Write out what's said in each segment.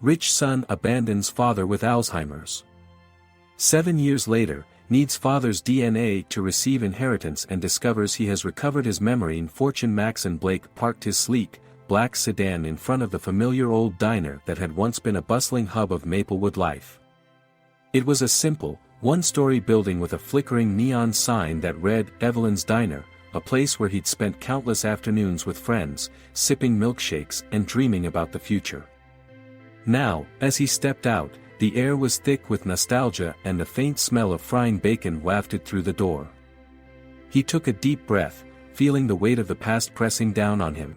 Rich son abandons father with Alzheimer's. 7 years later, needs father's DNA to receive inheritance and discovers he has recovered his memory in fortune. Maxon Blake parked his sleek, black sedan in front of the familiar old diner that had once been a bustling hub of Maplewood life. It was a simple, one-story building with a flickering neon sign that read Evelyn's Diner, a place where he'd spent countless afternoons with friends, sipping milkshakes and dreaming about the future. Now, as he stepped out, the air was thick with nostalgia and the faint smell of frying bacon wafted through the door. He took a deep breath, feeling the weight of the past pressing down on him.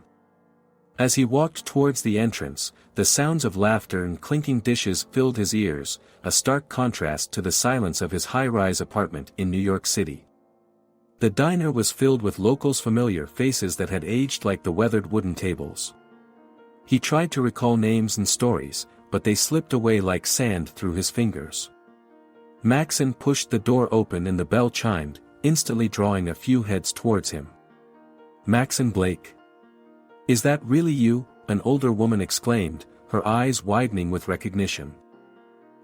As he walked towards the entrance, the sounds of laughter and clinking dishes filled his ears, a stark contrast to the silence of his high-rise apartment in New York City. The diner was filled with locals' familiar faces that had aged like the weathered wooden tables. He tried to recall names and stories, but they slipped away like sand through his fingers. Maxon pushed the door open and the bell chimed, instantly drawing a few heads towards him. "Maxon Blake? Is that really you?" an older woman exclaimed, her eyes widening with recognition.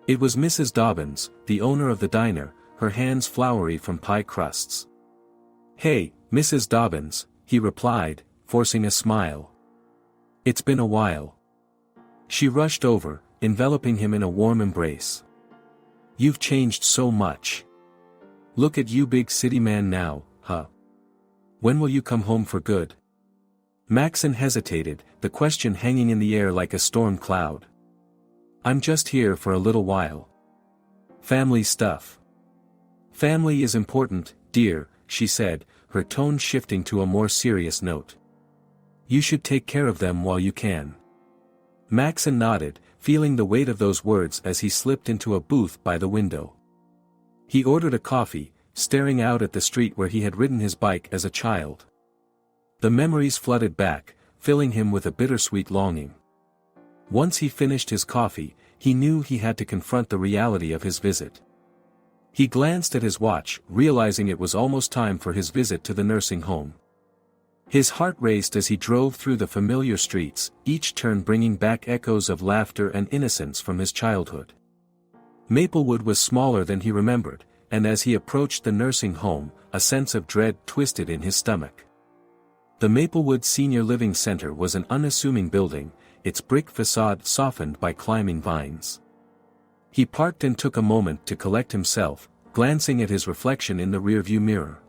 It was Mrs. Dobbins, the owner of the diner, her hands floury from pie crusts. "Hey, Mrs. Dobbins," he replied, forcing a smile. "It's been a while." She rushed over, enveloping him in a warm embrace. "You've changed so much. Look at you, big city man now, huh? When will you come home for good?" Maxon hesitated, the question hanging in the air like a storm cloud. "I'm just here for a little while. Family stuff." "Family is important, dear," she said, her tone shifting to a more serious note. "You should take care of them while you can." Maxon nodded, feeling the weight of those words as he slipped into a booth by the window. He ordered a coffee, staring out at the street where he had ridden his bike as a child. The memories flooded back, filling him with a bittersweet longing. Once he finished his coffee, he knew he had to confront the reality of his visit. He glanced at his watch, realizing it was almost time for his visit to the nursing home. His heart raced as he drove through the familiar streets, each turn bringing back echoes of laughter and innocence from his childhood. Maplewood was smaller than he remembered, and as he approached the nursing home, a sense of dread twisted in his stomach. The Maplewood Senior Living Center was an unassuming building, its brick facade softened by climbing vines. He parked and took a moment to collect himself, glancing at his reflection in the rearview mirror.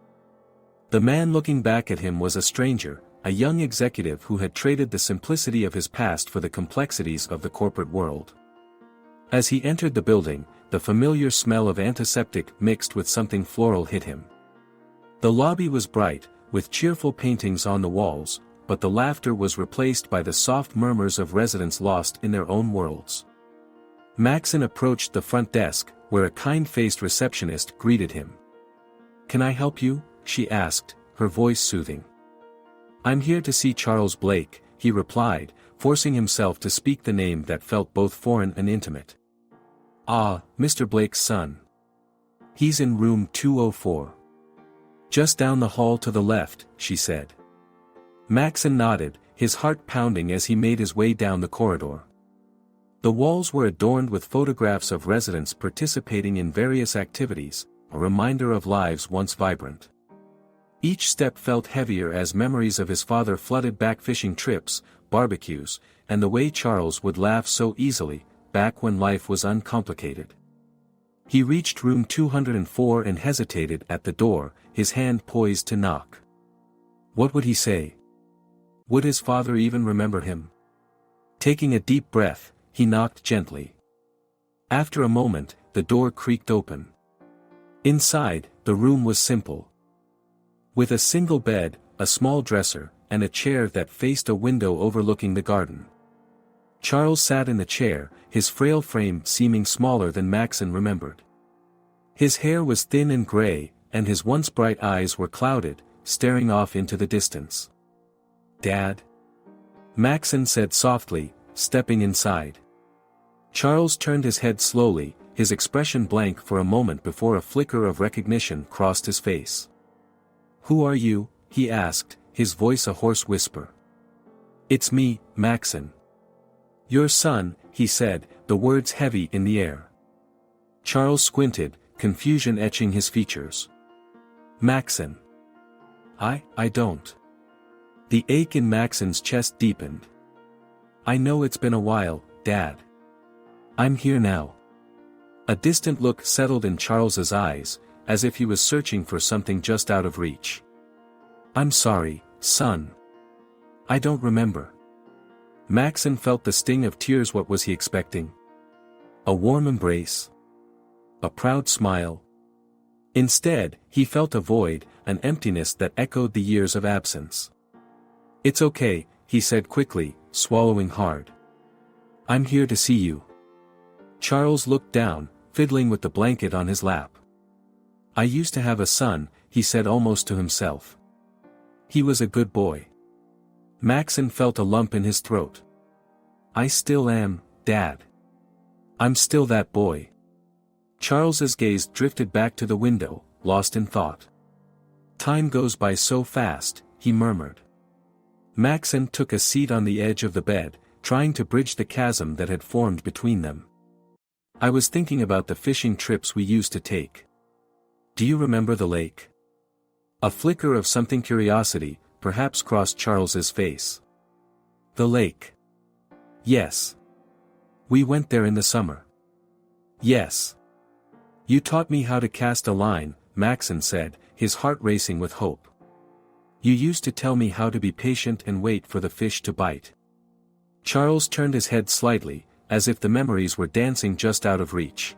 The man looking back at him was a stranger, a young executive who had traded the simplicity of his past for the complexities of the corporate world. As he entered the building, the familiar smell of antiseptic mixed with something floral hit him. The lobby was bright, with cheerful paintings on the walls, but the laughter was replaced by the soft murmurs of residents lost in their own worlds. Maxon approached the front desk, where a kind-faced receptionist greeted him. "Can I help you?" she asked, her voice soothing. "I'm here to see Charles Blake," he replied, forcing himself to speak the name that felt both foreign and intimate. "Ah, Mr. Blake's son. He's in room 204. Just down the hall to the left," she said. Maxon nodded, his heart pounding as he made his way down the corridor. The walls were adorned with photographs of residents participating in various activities, a reminder of lives once vibrant. Each step felt heavier as memories of his father flooded back: fishing trips, barbecues, and the way Charles would laugh so easily, back when life was uncomplicated. He reached room 204 and hesitated at the door, his hand poised to knock. What would he say? Would his father even remember him? Taking a deep breath, he knocked gently. After a moment, the door creaked open. Inside, the room was simple. With a single bed, a small dresser, and a chair that faced a window overlooking the garden. Charles sat in the chair, his frail frame seeming smaller than Maxon remembered. His hair was thin and gray, and his once bright eyes were clouded, staring off into the distance. "Dad?" Maxon said softly, stepping inside. Charles turned his head slowly, his expression blank for a moment before a flicker of recognition crossed his face. "Who are you?" he asked, his voice a hoarse whisper. "It's me, Maxon. Your son," he said, the words heavy in the air. Charles squinted, confusion etching his features. Maxon. I don't. The ache in Maxon's chest deepened. I know it's been a while, Dad. I'm here now. A distant look settled in Charles's eyes, as if he was searching for something just out of reach. I'm sorry, son. I don't remember. Maxon felt the sting of tears. What was he expecting? A warm embrace? A proud smile? Instead, he felt a void, an emptiness that echoed the years of absence. It's okay, he said quickly, swallowing hard. I'm here to see you. Charles looked down, fiddling with the blanket on his lap. I used to have a son, he said almost to himself. He was a good boy. Maxon felt a lump in his throat. I still am, Dad. I'm still that boy. Charles's gaze drifted back to the window, lost in thought. Time goes by so fast, he murmured. Maxon took a seat on the edge of the bed, trying to bridge the chasm that had formed between them. I was thinking about the fishing trips we used to take. Do you remember the lake? A flicker of something curiosity, perhaps crossed Charles's face. The lake. Yes. We went there in the summer. Yes. You taught me how to cast a line, Maxon said, his heart racing with hope. You used to tell me how to be patient and wait for the fish to bite. Charles turned his head slightly, as if the memories were dancing just out of reach.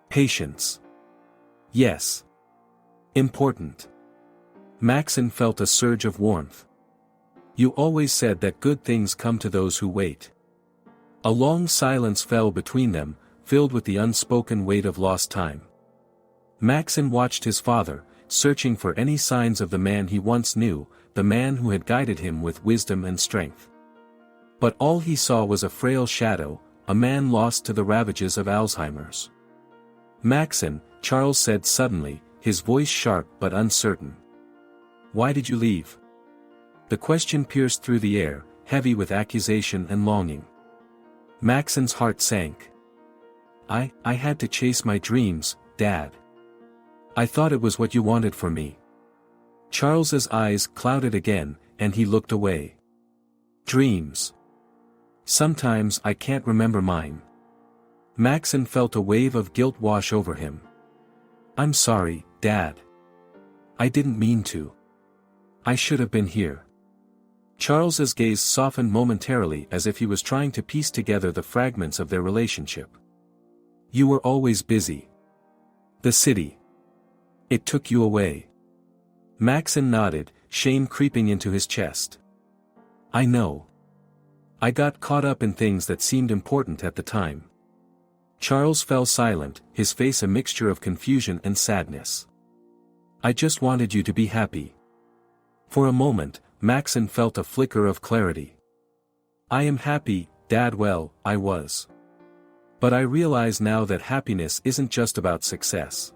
Patience. Yes. Important. Maxon felt a surge of warmth. You always said that good things come to those who wait. A long silence fell between them, filled with the unspoken weight of lost time. Maxon watched his father, searching for any signs of the man he once knew, the man who had guided him with wisdom and strength. But all he saw was a frail shadow, a man lost to the ravages of Alzheimer's. Maxon, Charles said suddenly, his voice sharp but uncertain. Why did you leave? The question pierced through the air, heavy with accusation and longing. Maxon's heart sank. I had to chase my dreams, Dad. I thought it was what you wanted for me. Charles's eyes clouded again, and he looked away. Dreams. Sometimes I can't remember mine. Maxon felt a wave of guilt wash over him. I'm sorry, Dad. I didn't mean to. I should have been here. Charles's gaze softened momentarily as if he was trying to piece together the fragments of their relationship. You were always busy. The city. It took you away. Maxon nodded, shame creeping into his chest. I know. I got caught up in things that seemed important at the time. Charles fell silent, his face a mixture of confusion and sadness. I just wanted you to be happy. For a moment, Maxon felt a flicker of clarity. I am happy, Dad. Well, I was. But I realize now that happiness isn't just about success.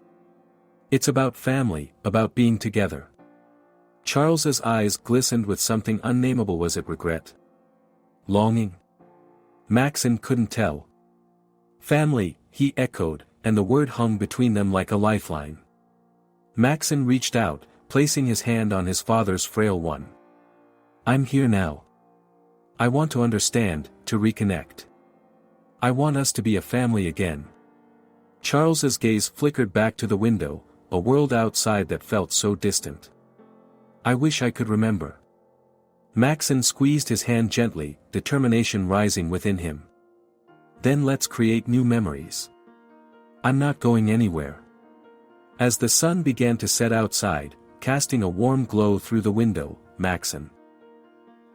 It's about family, about being together. Charles's eyes glistened with something unnameable. Was it regret? Longing? Maxon couldn't tell. Family, he echoed, and the word hung between them like a lifeline. Maxon reached out, placing his hand on his father's frail one. I'm here now. I want to understand, to reconnect. I want us to be a family again. Charles's gaze flickered back to the window, a world outside that felt so distant. I wish I could remember. Maxon squeezed his hand gently, determination rising within him. Then let's create new memories. I'm not going anywhere. As the sun began to set outside, casting a warm glow through the window, Maxon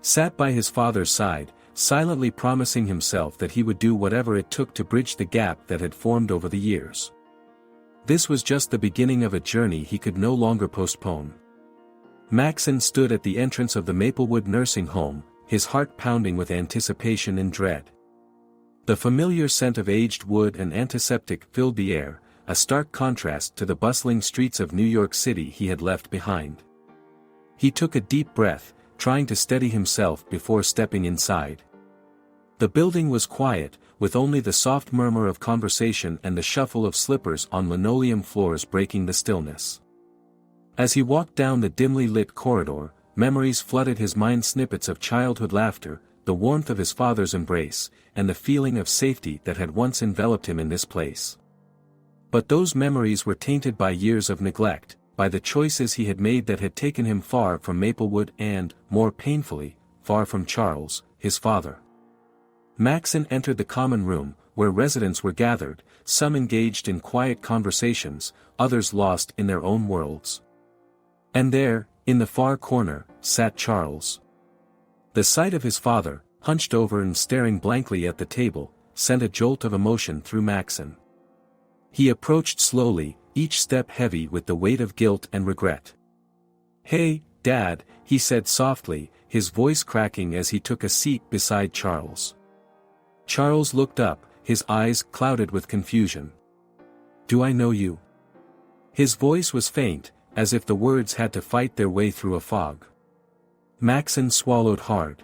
sat by his father's side, silently promising himself that he would do whatever it took to bridge the gap that had formed over the years. This was just the beginning of a journey he could no longer postpone. Maxon stood at the entrance of the Maplewood nursing home, his heart pounding with anticipation and dread. The familiar scent of aged wood and antiseptic filled the air, a stark contrast to the bustling streets of New York City he had left behind. He took a deep breath, trying to steady himself before stepping inside. The building was quiet, with only the soft murmur of conversation and the shuffle of slippers on linoleum floors breaking the stillness. As he walked down the dimly lit corridor, memories flooded his mind, snippets of childhood laughter, the warmth of his father's embrace, and the feeling of safety that had once enveloped him in this place. But those memories were tainted by years of neglect, by the choices he had made that had taken him far from Maplewood and, more painfully, far from Charles, his father. Maxon entered the common room, where residents were gathered, some engaged in quiet conversations, others lost in their own worlds. And there, in the far corner, sat Charles. The sight of his father, hunched over and staring blankly at the table, sent a jolt of emotion through Maxon. He approached slowly, each step heavy with the weight of guilt and regret. "Hey, Dad," he said softly, his voice cracking as he took a seat beside Charles. Charles looked up, his eyes clouded with confusion. "Do I know you?" His voice was faint, as if the words had to fight their way through a fog. Maxon swallowed hard.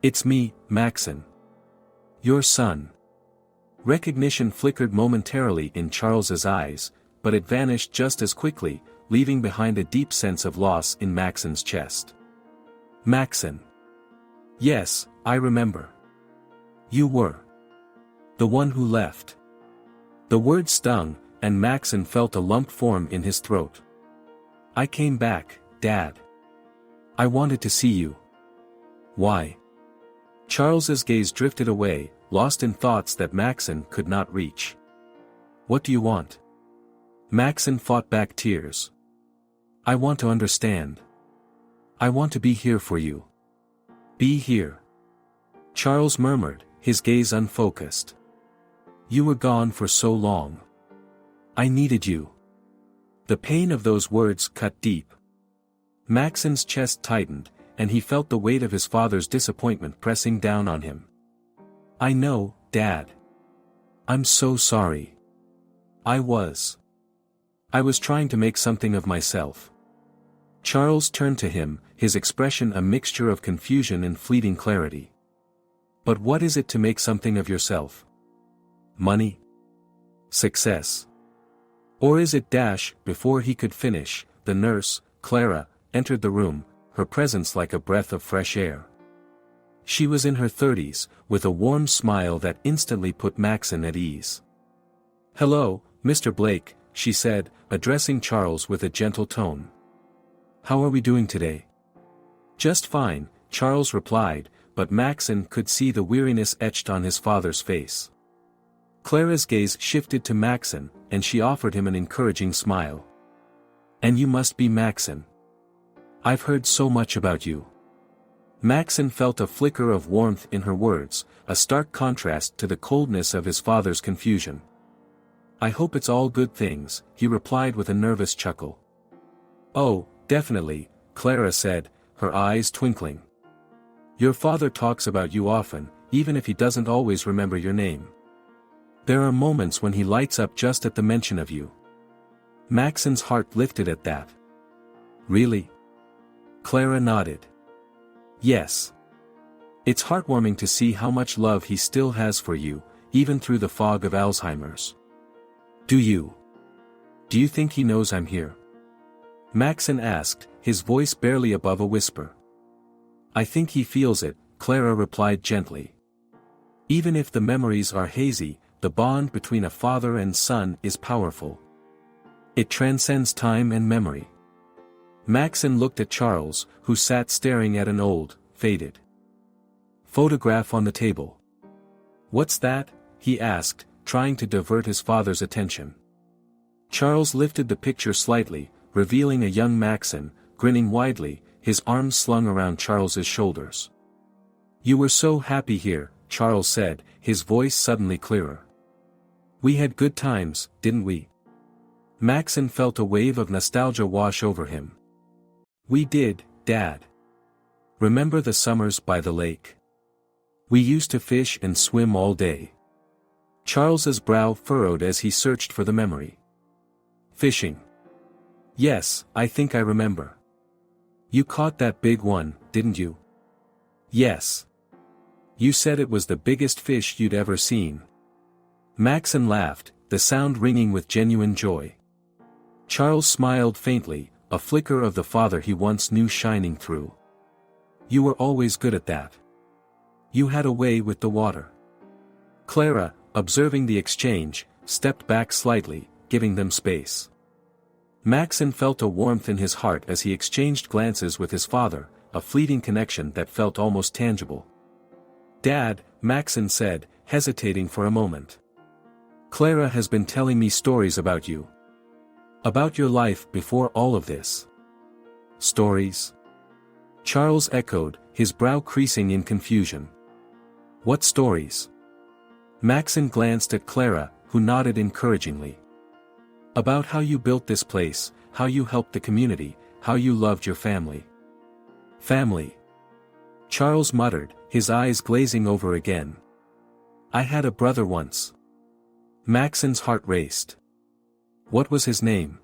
"It's me, Maxon. Your son." Recognition flickered momentarily in Charles's eyes, but it vanished just as quickly, leaving behind a deep sense of loss in Maxon's chest. "Maxon. Yes, I remember. You were the one who left." The word stung, and Maxon felt a lump form in his throat. "I came back, Dad. I wanted to see you." "Why?" Charles's gaze drifted away, lost in thoughts that Maxon could not reach. "What do you want?" Maxon fought back tears. "I want to understand. I want to be here for you." "Be here?" Charles murmured, his gaze unfocused. "You were gone for so long. I needed you." The pain of those words cut deep. Maxon's chest tightened, and he felt the weight of his father's disappointment pressing down on him. "I know, Dad. I'm so sorry. I was trying to make something of myself." Charles turned to him, his expression a mixture of confusion and fleeting clarity. "But what is it to make something of yourself? Money? Success? Or is it dash?" Before he could finish, the nurse, Clara, entered the room, her presence like a breath of fresh air. She was in her 30s, with a warm smile that instantly put Maxon at ease. "Hello, Mr. Blake," she said, addressing Charles with a gentle tone. "How are we doing today?" "Just fine," Charles replied, but Maxon could see the weariness etched on his father's face. Clara's gaze shifted to Maxon, and she offered him an encouraging smile. "And you must be Maxon. I've heard so much about you." Maxon felt a flicker of warmth in her words, a stark contrast to the coldness of his father's confusion. "I hope it's all good things," he replied with a nervous chuckle. "Oh, definitely," Clara said, her eyes twinkling. "Your father talks about you often, even if he doesn't always remember your name. There are moments when he lights up just at the mention of you." Maxon's heart lifted at that. "Really?" Clara nodded. "Yes. It's heartwarming to see how much love he still has for you, even through the fog of Alzheimer's." Do you think he knows I'm here?" Maxon asked, his voice barely above a whisper. "I think he feels it," Clara replied gently. "Even if the memories are hazy, the bond between a father and son is powerful. It transcends time and memory." Maxon looked at Charles, who sat staring at an old, faded photograph on the table. "What's that?" he asked, trying to divert his father's attention. Charles lifted the picture slightly, revealing a young Maxon, grinning widely, his arms slung around Charles's shoulders. "You were so happy here," Charles said, his voice suddenly clearer. "We had good times, didn't we?" Maxon felt a wave of nostalgia wash over him. "We did, Dad. Remember the summers by the lake? We used to fish and swim all day." Charles's brow furrowed as he searched for the memory. "Fishing? Yes, I think I remember. You caught that big one, didn't you?" "Yes. You said it was the biggest fish you'd ever seen. Maxon laughed, the sound ringing with genuine joy. Charles smiled faintly, a flicker of the father he once knew shining through. You were always good at that. You had a way with the water. Clara, observing the exchange, stepped back slightly, giving them space. Maxon felt a warmth in his heart as he exchanged glances with his father, a fleeting connection that felt almost tangible. Dad, Maxon said, hesitating for a moment. Clara has been telling me stories about you. About your life before all of this. Stories? Charles echoed, his brow creasing in confusion. What stories? Maxon glanced at Clara, who nodded encouragingly. About how you built this place, how you helped the community, how you loved your family. Family. Charles muttered, his eyes glazing over again. I had a brother once. Maxon's heart raced. What was his name?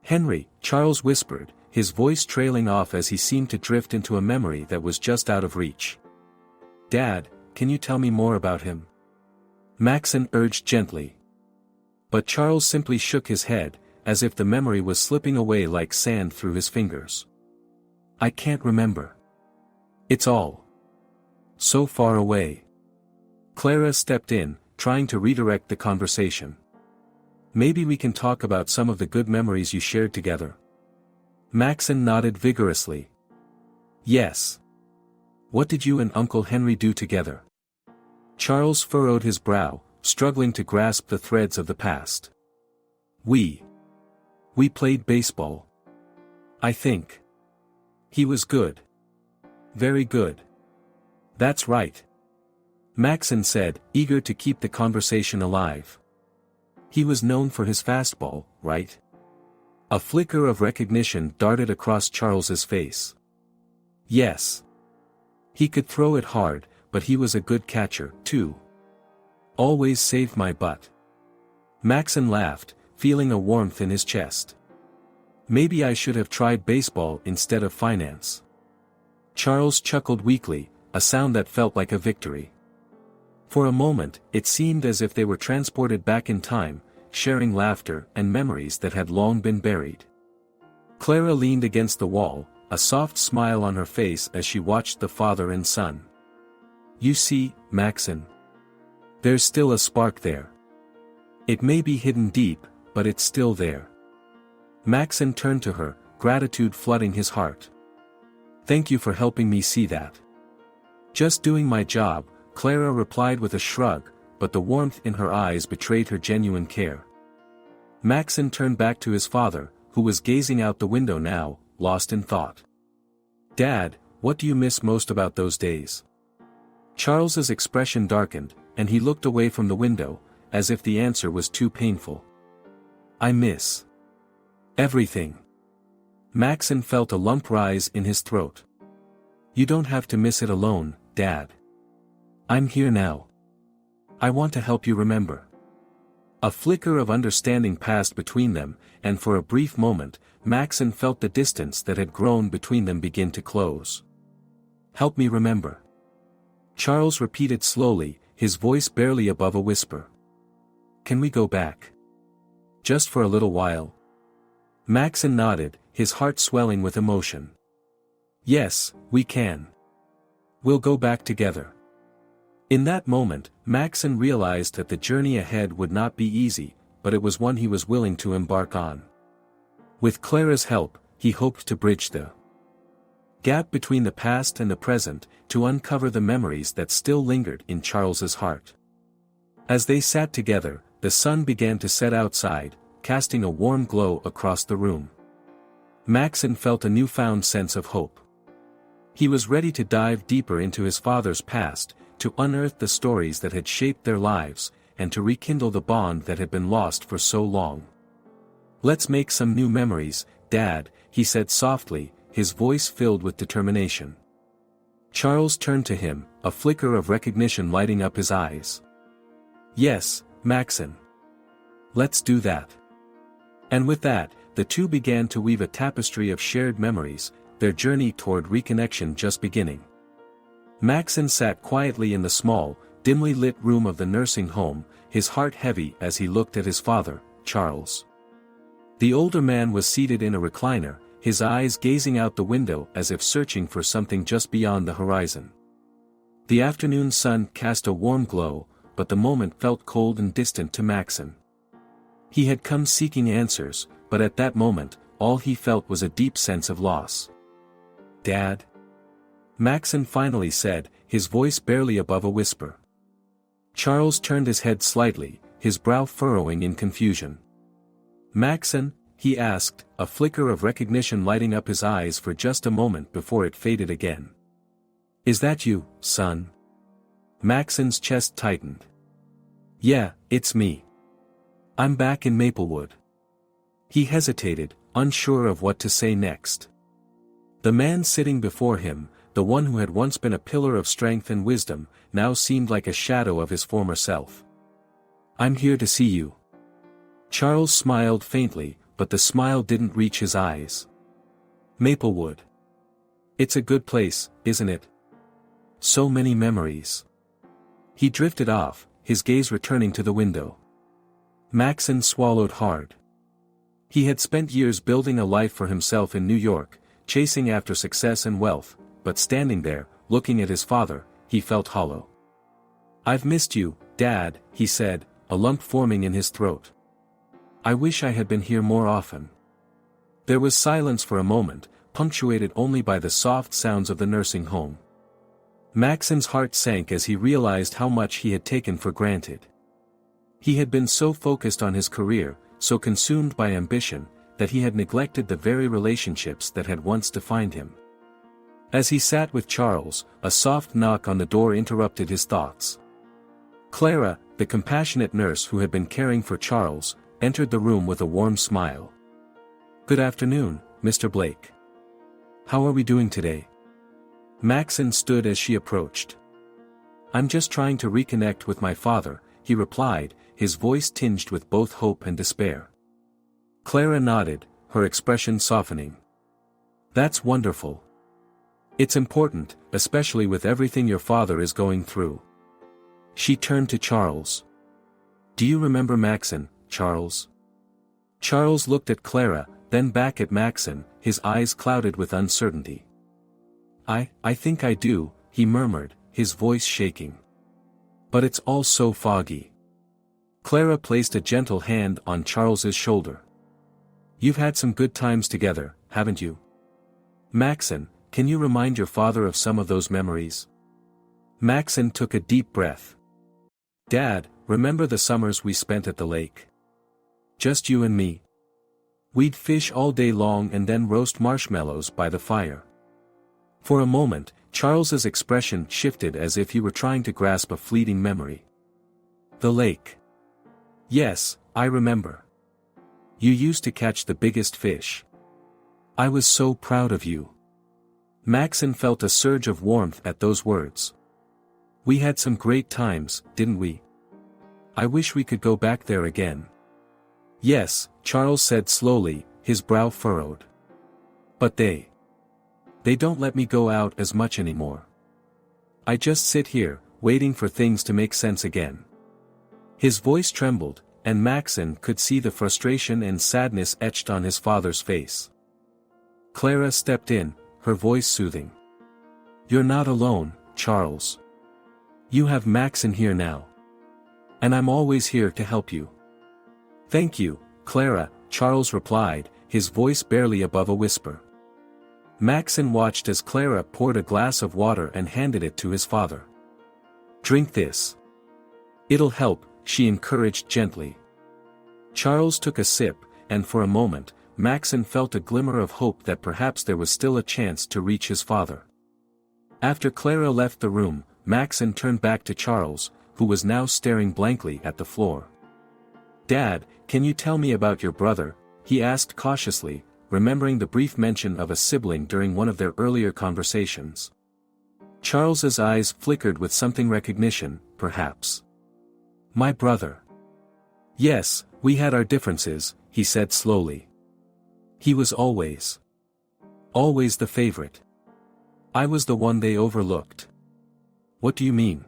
Henry, Charles whispered, his voice trailing off as he seemed to drift into a memory that was just out of reach. Dad, can you tell me more about him? Maxon urged gently. But Charles simply shook his head, as if the memory was slipping away like sand through his fingers. I can't remember. It's all so far away. Clara stepped in, trying to redirect the conversation. Maybe we can talk about some of the good memories you shared together. Maxon nodded vigorously. Yes. What did you and Uncle Henry do together? Charles furrowed his brow, struggling to grasp the threads of the past. We played baseball. I think. He was good. Very good. That's right. Maxon said, eager to keep the conversation alive. He was known for his fastball, right? A flicker of recognition darted across Charles's face. Yes. He could throw it hard, but he was a good catcher, too. Always saved my butt. Maxon laughed, feeling a warmth in his chest. Maybe I should have tried baseball instead of finance. Charles chuckled weakly, a sound that felt like a victory. For a moment, it seemed as if they were transported back in time, sharing laughter and memories that had long been buried. Clara leaned against the wall, a soft smile on her face as she watched the father and son. You see, Maxon. There's still a spark there. It may be hidden deep, but it's still there. Maxon turned to her, gratitude flooding his heart. Thank you for helping me see that. Just doing my job, Clara replied with a shrug, but the warmth in her eyes betrayed her genuine care. Maxon turned back to his father, who was gazing out the window now, lost in thought. Dad, what do you miss most about those days? Charles's expression darkened, and he looked away from the window, as if the answer was too painful. I miss everything. Maxon felt a lump rise in his throat. You don't have to miss it alone, Dad. I'm here now. I want to help you remember. A flicker of understanding passed between them, and for a brief moment, Maxon felt the distance that had grown between them begin to close. Help me remember. Charles repeated slowly, his voice barely above a whisper. Can we go back? Just for a little while? Maxon nodded, his heart swelling with emotion. Yes, we can. We'll go back together. In that moment, Maxon realized that the journey ahead would not be easy, but it was one he was willing to embark on. With Clara's help, he hoped to bridge the gap between the past and the present, to uncover the memories that still lingered in Charles's heart. As they sat together, the sun began to set outside, casting a warm glow across the room. Maxon felt a newfound sense of hope. He was ready to dive deeper into his father's past, to unearth the stories that had shaped their lives, and to rekindle the bond that had been lost for so long. Let's make some new memories, Dad, he said softly, his voice filled with determination. Charles turned to him, a flicker of recognition lighting up his eyes. Yes, Maxon. Let's do that. And with that, the two began to weave a tapestry of shared memories, their journey toward reconnection just beginning. Maxon sat quietly in the small, dimly lit room of the nursing home, his heart heavy as he looked at his father, Charles. The older man was seated in a recliner, his eyes gazing out the window as if searching for something just beyond the horizon. The afternoon sun cast a warm glow, but the moment felt cold and distant to Maxon. He had come seeking answers, but at that moment, all he felt was a deep sense of loss. "Dad?" Maxon finally said, his voice barely above a whisper. Charles turned his head slightly, his brow furrowing in confusion. "Maxon?" he asked, a flicker of recognition lighting up his eyes for just a moment before it faded again. "Is that you, son?" Maxon's chest tightened. "Yeah, it's me. I'm back in Maplewood." He hesitated, unsure of what to say next. The man sitting before him, the one who had once been a pillar of strength and wisdom, now seemed like a shadow of his former self. "I'm here to see you." Charles smiled faintly, but the smile didn't reach his eyes. "Maplewood. It's a good place, isn't it? So many memories." He drifted off, his gaze returning to the window. Maxon swallowed hard. He had spent years building a life for himself in New York, chasing after success and wealth, but standing there, looking at his father, he felt hollow. "I've missed you, Dad," he said, a lump forming in his throat. "I wish I had been here more often." There was silence for a moment, punctuated only by the soft sounds of the nursing home. Maxon's heart sank as he realized how much he had taken for granted. He had been so focused on his career, so consumed by ambition, that he had neglected the very relationships that had once defined him. As he sat with Charles, a soft knock on the door interrupted his thoughts. Clara, the compassionate nurse who had been caring for Charles, entered the room with a warm smile. "Good afternoon, Mr. Blake. How are we doing today?" Maxon stood as she approached. "I'm just trying to reconnect with my father," he replied, his voice tinged with both hope and despair. Clara nodded, her expression softening. "That's wonderful. It's important, especially with everything your father is going through." She turned to Charles. "Do you remember Maxon, Charles?" Charles looked at Clara, then back at Maxon, his eyes clouded with uncertainty. I think I do," he murmured, his voice shaking. "But it's all so foggy." Clara placed a gentle hand on Charles's shoulder. "You've had some good times together, haven't you? Maxon, can you remind your father of some of those memories?" Maxon took a deep breath. "Dad, remember the summers we spent at the lake? Just you and me. We'd fish all day long and then roast marshmallows by the fire." For a moment, Charles's expression shifted as if he were trying to grasp a fleeting memory. "The lake. Yes, I remember. You used to catch the biggest fish. I was so proud of you." Maxon felt a surge of warmth at those words. "We had some great times, didn't we? I wish we could go back there again." "Yes," Charles said slowly, his brow furrowed. "But they don't let me go out as much anymore. I just sit here, waiting for things to make sense again." His voice trembled, and Maxon could see the frustration and sadness etched on his father's face. Clara stepped in, her voice soothing. "You're not alone, Charles. You have Maxon here now. And I'm always here to help you." "Thank you, Clara," Charles replied, his voice barely above a whisper. Maxon watched as Clara poured a glass of water and handed it to his father. "Drink this. It'll help," she encouraged gently. Charles took a sip, and for a moment, Maxon felt a glimmer of hope that perhaps there was still a chance to reach his father. After Clara left the room, Maxon turned back to Charles, who was now staring blankly at the floor. "Dad, can you tell me about your brother?" he asked cautiously, remembering the brief mention of a sibling during one of their earlier conversations. Charles's eyes flickered with something recognition, perhaps. "My brother. Yes, we had our differences," he said slowly. "He was always the favorite. I was the one they overlooked. What do you mean?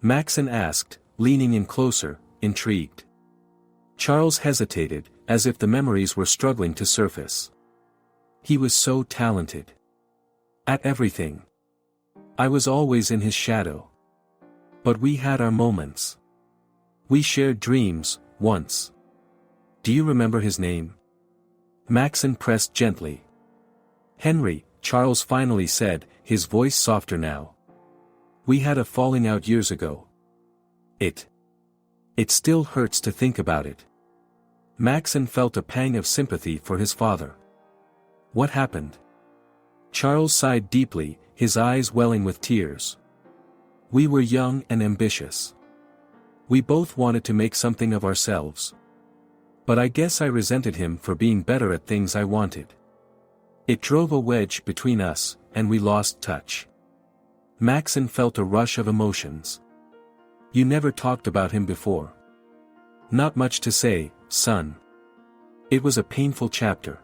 Maxon asked, leaning in closer, intrigued. Charles hesitated, as if the memories were struggling to surface. He was so talented. At everything. I was always in his shadow. But we had our moments. We shared dreams, once. Do you remember his name? Maxon pressed gently. Henry, Charles finally said, his voice softer now. We had a falling out years ago. It still hurts to think about it. Maxon felt a pang of sympathy for his father. What happened? Charles sighed deeply, his eyes welling with tears. We were young and ambitious. We both wanted to make something of ourselves. But I guess I resented him for being better at things I wanted. It drove a wedge between us, and we lost touch. Maxon felt a rush of emotions. You never talked about him before. Not much to say, son. It was a painful chapter.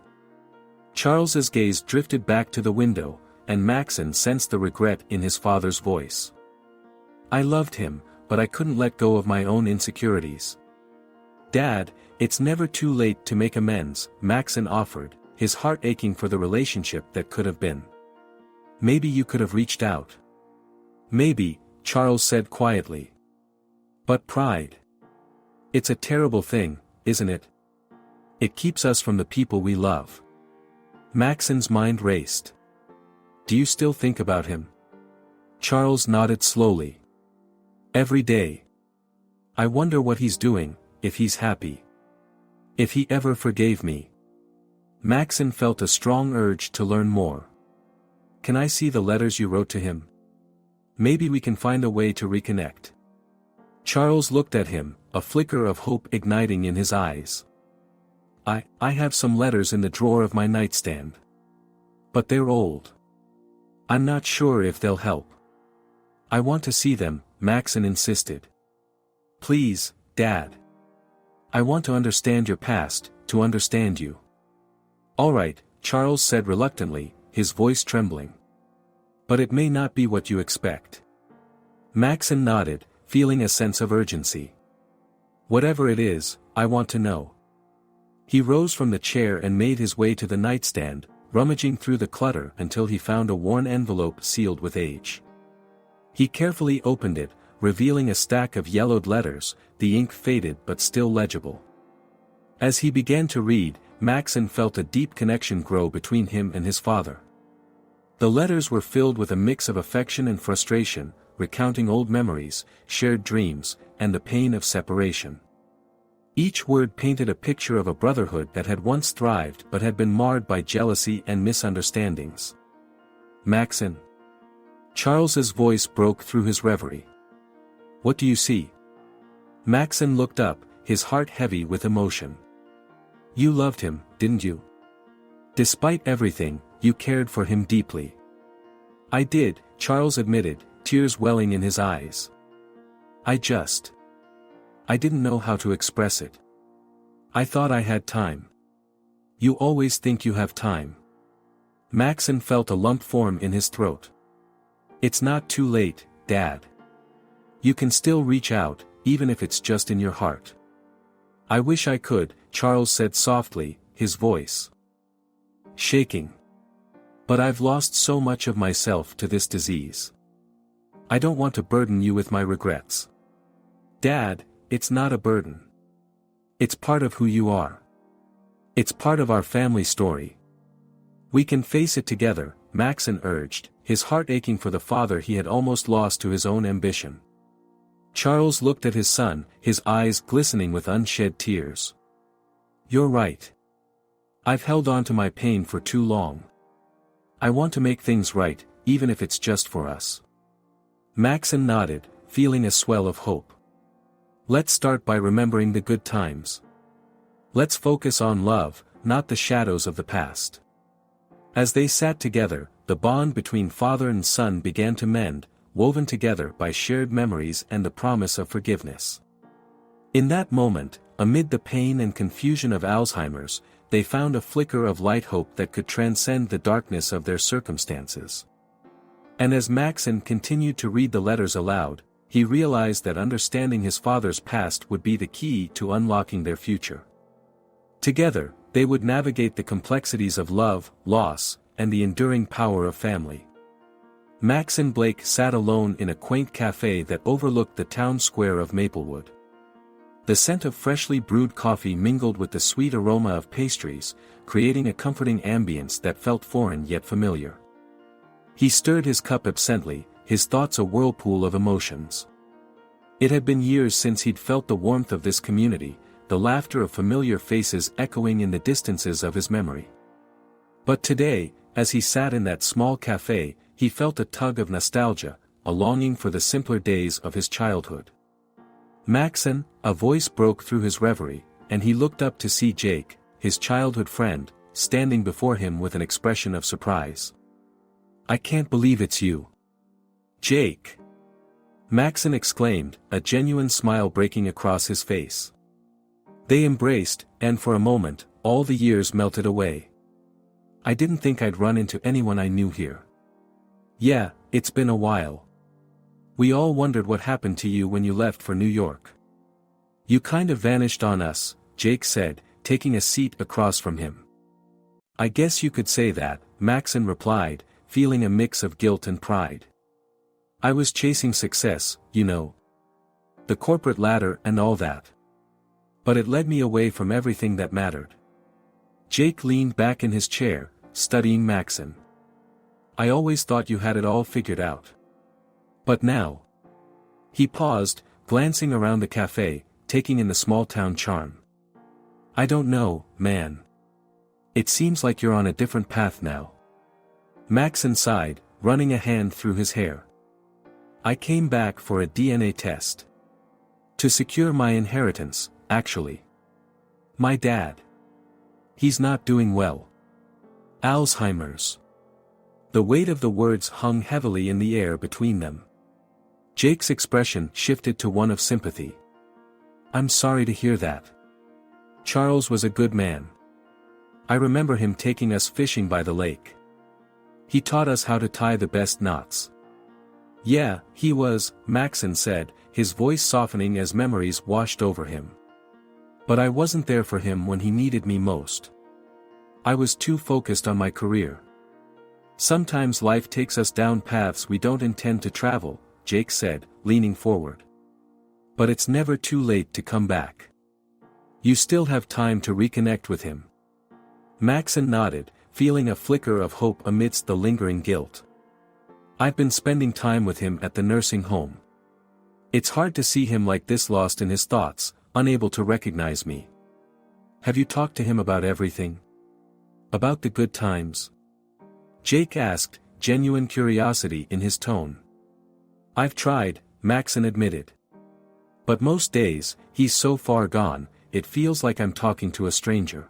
Charles's gaze drifted back to the window, and Maxon sensed the regret in his father's voice. I loved him, but I couldn't let go of my own insecurities. Dad, it's never too late to make amends, Maxon offered, his heart aching for the relationship that could have been. Maybe you could have reached out. Maybe, Charles said quietly. But pride. It's a terrible thing, isn't it? It keeps us from the people we love. Maxon's mind raced. Do you still think about him? Charles nodded slowly. Every day. I wonder what he's doing, if he's happy. If he ever forgave me. Maxon felt a strong urge to learn more. Can I see the letters you wrote to him? Maybe we can find a way to reconnect. Charles looked at him, a flicker of hope igniting in his eyes. I have some letters in the drawer of my nightstand. But they're old. I'm not sure if they'll help. I want to see them, Maxon insisted. Please, Dad. I want to understand your past, to understand you. All right, Charles said reluctantly, his voice trembling. But it may not be what you expect. Maxon nodded, feeling a sense of urgency. Whatever it is, I want to know. He rose from the chair and made his way to the nightstand, rummaging through the clutter until he found a worn envelope sealed with age. He carefully opened it, revealing a stack of yellowed letters, the ink faded but still legible. As he began to read, Maxon felt a deep connection grow between him and his father. The letters were filled with a mix of affection and frustration, recounting old memories, shared dreams, and the pain of separation. Each word painted a picture of a brotherhood that had once thrived but had been marred by jealousy and misunderstandings. Maxon. Charles's voice broke through his reverie. What do you see? Maxon looked up, his heart heavy with emotion. You loved him, didn't you? Despite everything, you cared for him deeply. I did, Charles admitted, tears welling in his eyes. I didn't know how to express it. I thought I had time. You always think you have time. Maxon felt a lump form in his throat. It's not too late, Dad. You can still reach out, even if it's just in your heart. I wish I could, Charles said softly, his voice shaking. But I've lost so much of myself to this disease. I don't want to burden you with my regrets. Dad, it's not a burden. It's part of who you are. It's part of our family story. We can face it together, Maxon urged, his heart aching for the father he had almost lost to his own ambition. Charles looked at his son, his eyes glistening with unshed tears. You're right. I've held on to my pain for too long. I want to make things right, even if it's just for us. Maxon nodded, feeling a swell of hope. Let's start by remembering the good times. Let's focus on love, not the shadows of the past. As they sat together, the bond between father and son began to mend, woven together by shared memories and the promise of forgiveness. In that moment, amid the pain and confusion of Alzheimer's, they found a flicker of light hope that could transcend the darkness of their circumstances. And as Maxon continued to read the letters aloud, he realized that understanding his father's past would be the key to unlocking their future. Together, they would navigate the complexities of love, loss, and the enduring power of family. Max and Blake sat alone in a quaint cafe that overlooked the town square of Maplewood. The scent of freshly brewed coffee mingled with the sweet aroma of pastries, creating a comforting ambience that felt foreign yet familiar. He stirred his cup absently, his thoughts a whirlpool of emotions. It had been years since he'd felt the warmth of this community, the laughter of familiar faces echoing in the distances of his memory. But today, as he sat in that small cafe, he felt a tug of nostalgia, a longing for the simpler days of his childhood. Maxon, a voice broke through his reverie, and he looked up to see Jake, his childhood friend, standing before him with an expression of surprise. "I can't believe it's you. Jake!" Maxon exclaimed, a genuine smile breaking across his face. They embraced, and for a moment, all the years melted away. "I didn't think I'd run into anyone I knew here." "Yeah, it's been a while. We all wondered what happened to you when you left for New York. You kind of vanished on us," Jake said, taking a seat across from him. "I guess you could say that," Maxon replied, feeling a mix of guilt and pride. "I was chasing success, you know. The corporate ladder and all that. But it led me away from everything that mattered." Jake leaned back in his chair, studying Maxon. "I always thought you had it all figured out. But now..." He paused, glancing around the cafe, taking in the small-town charm. "I don't know, man. It seems like you're on a different path now." Maxon sighed, running a hand through his hair. "I came back for a DNA test. To secure my inheritance, actually. My dad. He's not doing well. Alzheimer's." The weight of the words hung heavily in the air between them. Jake's expression shifted to one of sympathy. "I'm sorry to hear that. Charles was a good man. I remember him taking us fishing by the lake. He taught us how to tie the best knots." "Yeah, he was," Maxon said, his voice softening as memories washed over him. "But I wasn't there for him when he needed me most. I was too focused on my career." "Sometimes life takes us down paths we don't intend to travel," Jake said, leaning forward. "But it's never too late to come back. You still have time to reconnect with him." Maxon nodded, feeling a flicker of hope amidst the lingering guilt. "I've been spending time with him at the nursing home. It's hard to see him like this, lost in his thoughts, unable to recognize me." "Have you talked to him about everything? About the good times?" Jake asked, genuine curiosity in his tone. "I've tried," Maxon admitted. "But most days, he's so far gone, it feels like I'm talking to a stranger.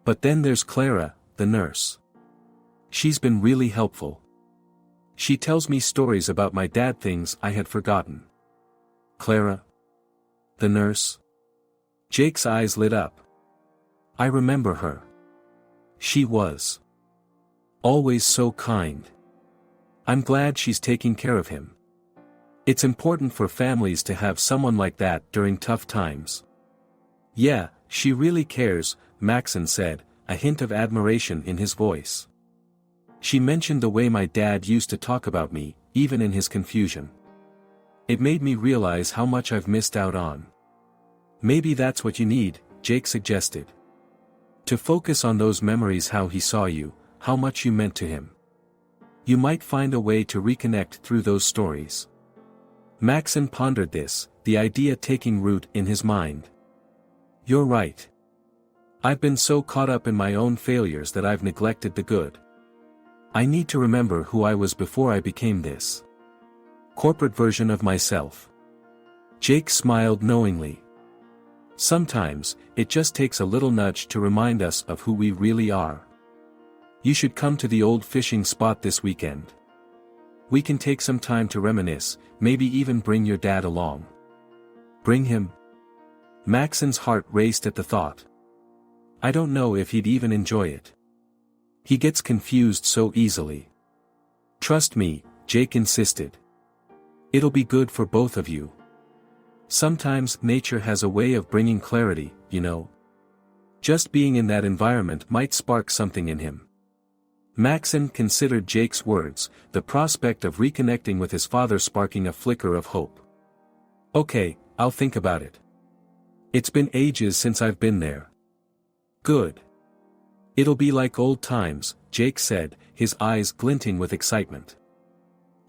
But then there's Clara, the nurse. She's been really helpful. She tells me stories about my dad, things I had forgotten." "Clara? The nurse?" Jake's eyes lit up. "I remember her. She was always so kind. I'm glad she's taking care of him. It's important for families to have someone like that during tough times." "Yeah, she really cares," Maxon said, a hint of admiration in his voice. "She mentioned the way my dad used to talk about me, even in his confusion. It made me realize how much I've missed out on." "Maybe that's what you need," Jake suggested. "To focus on those memories, how he saw you, how much you meant to him. You might find a way to reconnect through those stories." Maxon pondered this, the idea taking root in his mind. "You're right. I've been so caught up in my own failures that I've neglected the good. I need to remember who I was before I became this corporate version of myself." Jake smiled knowingly. "Sometimes, it just takes a little nudge to remind us of who we really are. You should come to the old fishing spot this weekend. We can take some time to reminisce, maybe even bring your dad along." "Bring him?" Maxon's heart raced at the thought. "I don't know if he'd even enjoy it. He gets confused so easily." "Trust me, Jake insisted. It'll be good for both of you. Sometimes nature has a way of bringing clarity, you know. Just being in that environment might spark something in him. Maxon considered Jake's words, the prospect of reconnecting with his father sparking a flicker of hope. Okay, I'll think about it. It's been ages since I've been there. Good. It'll be like old times, Jake said, his eyes glinting with excitement.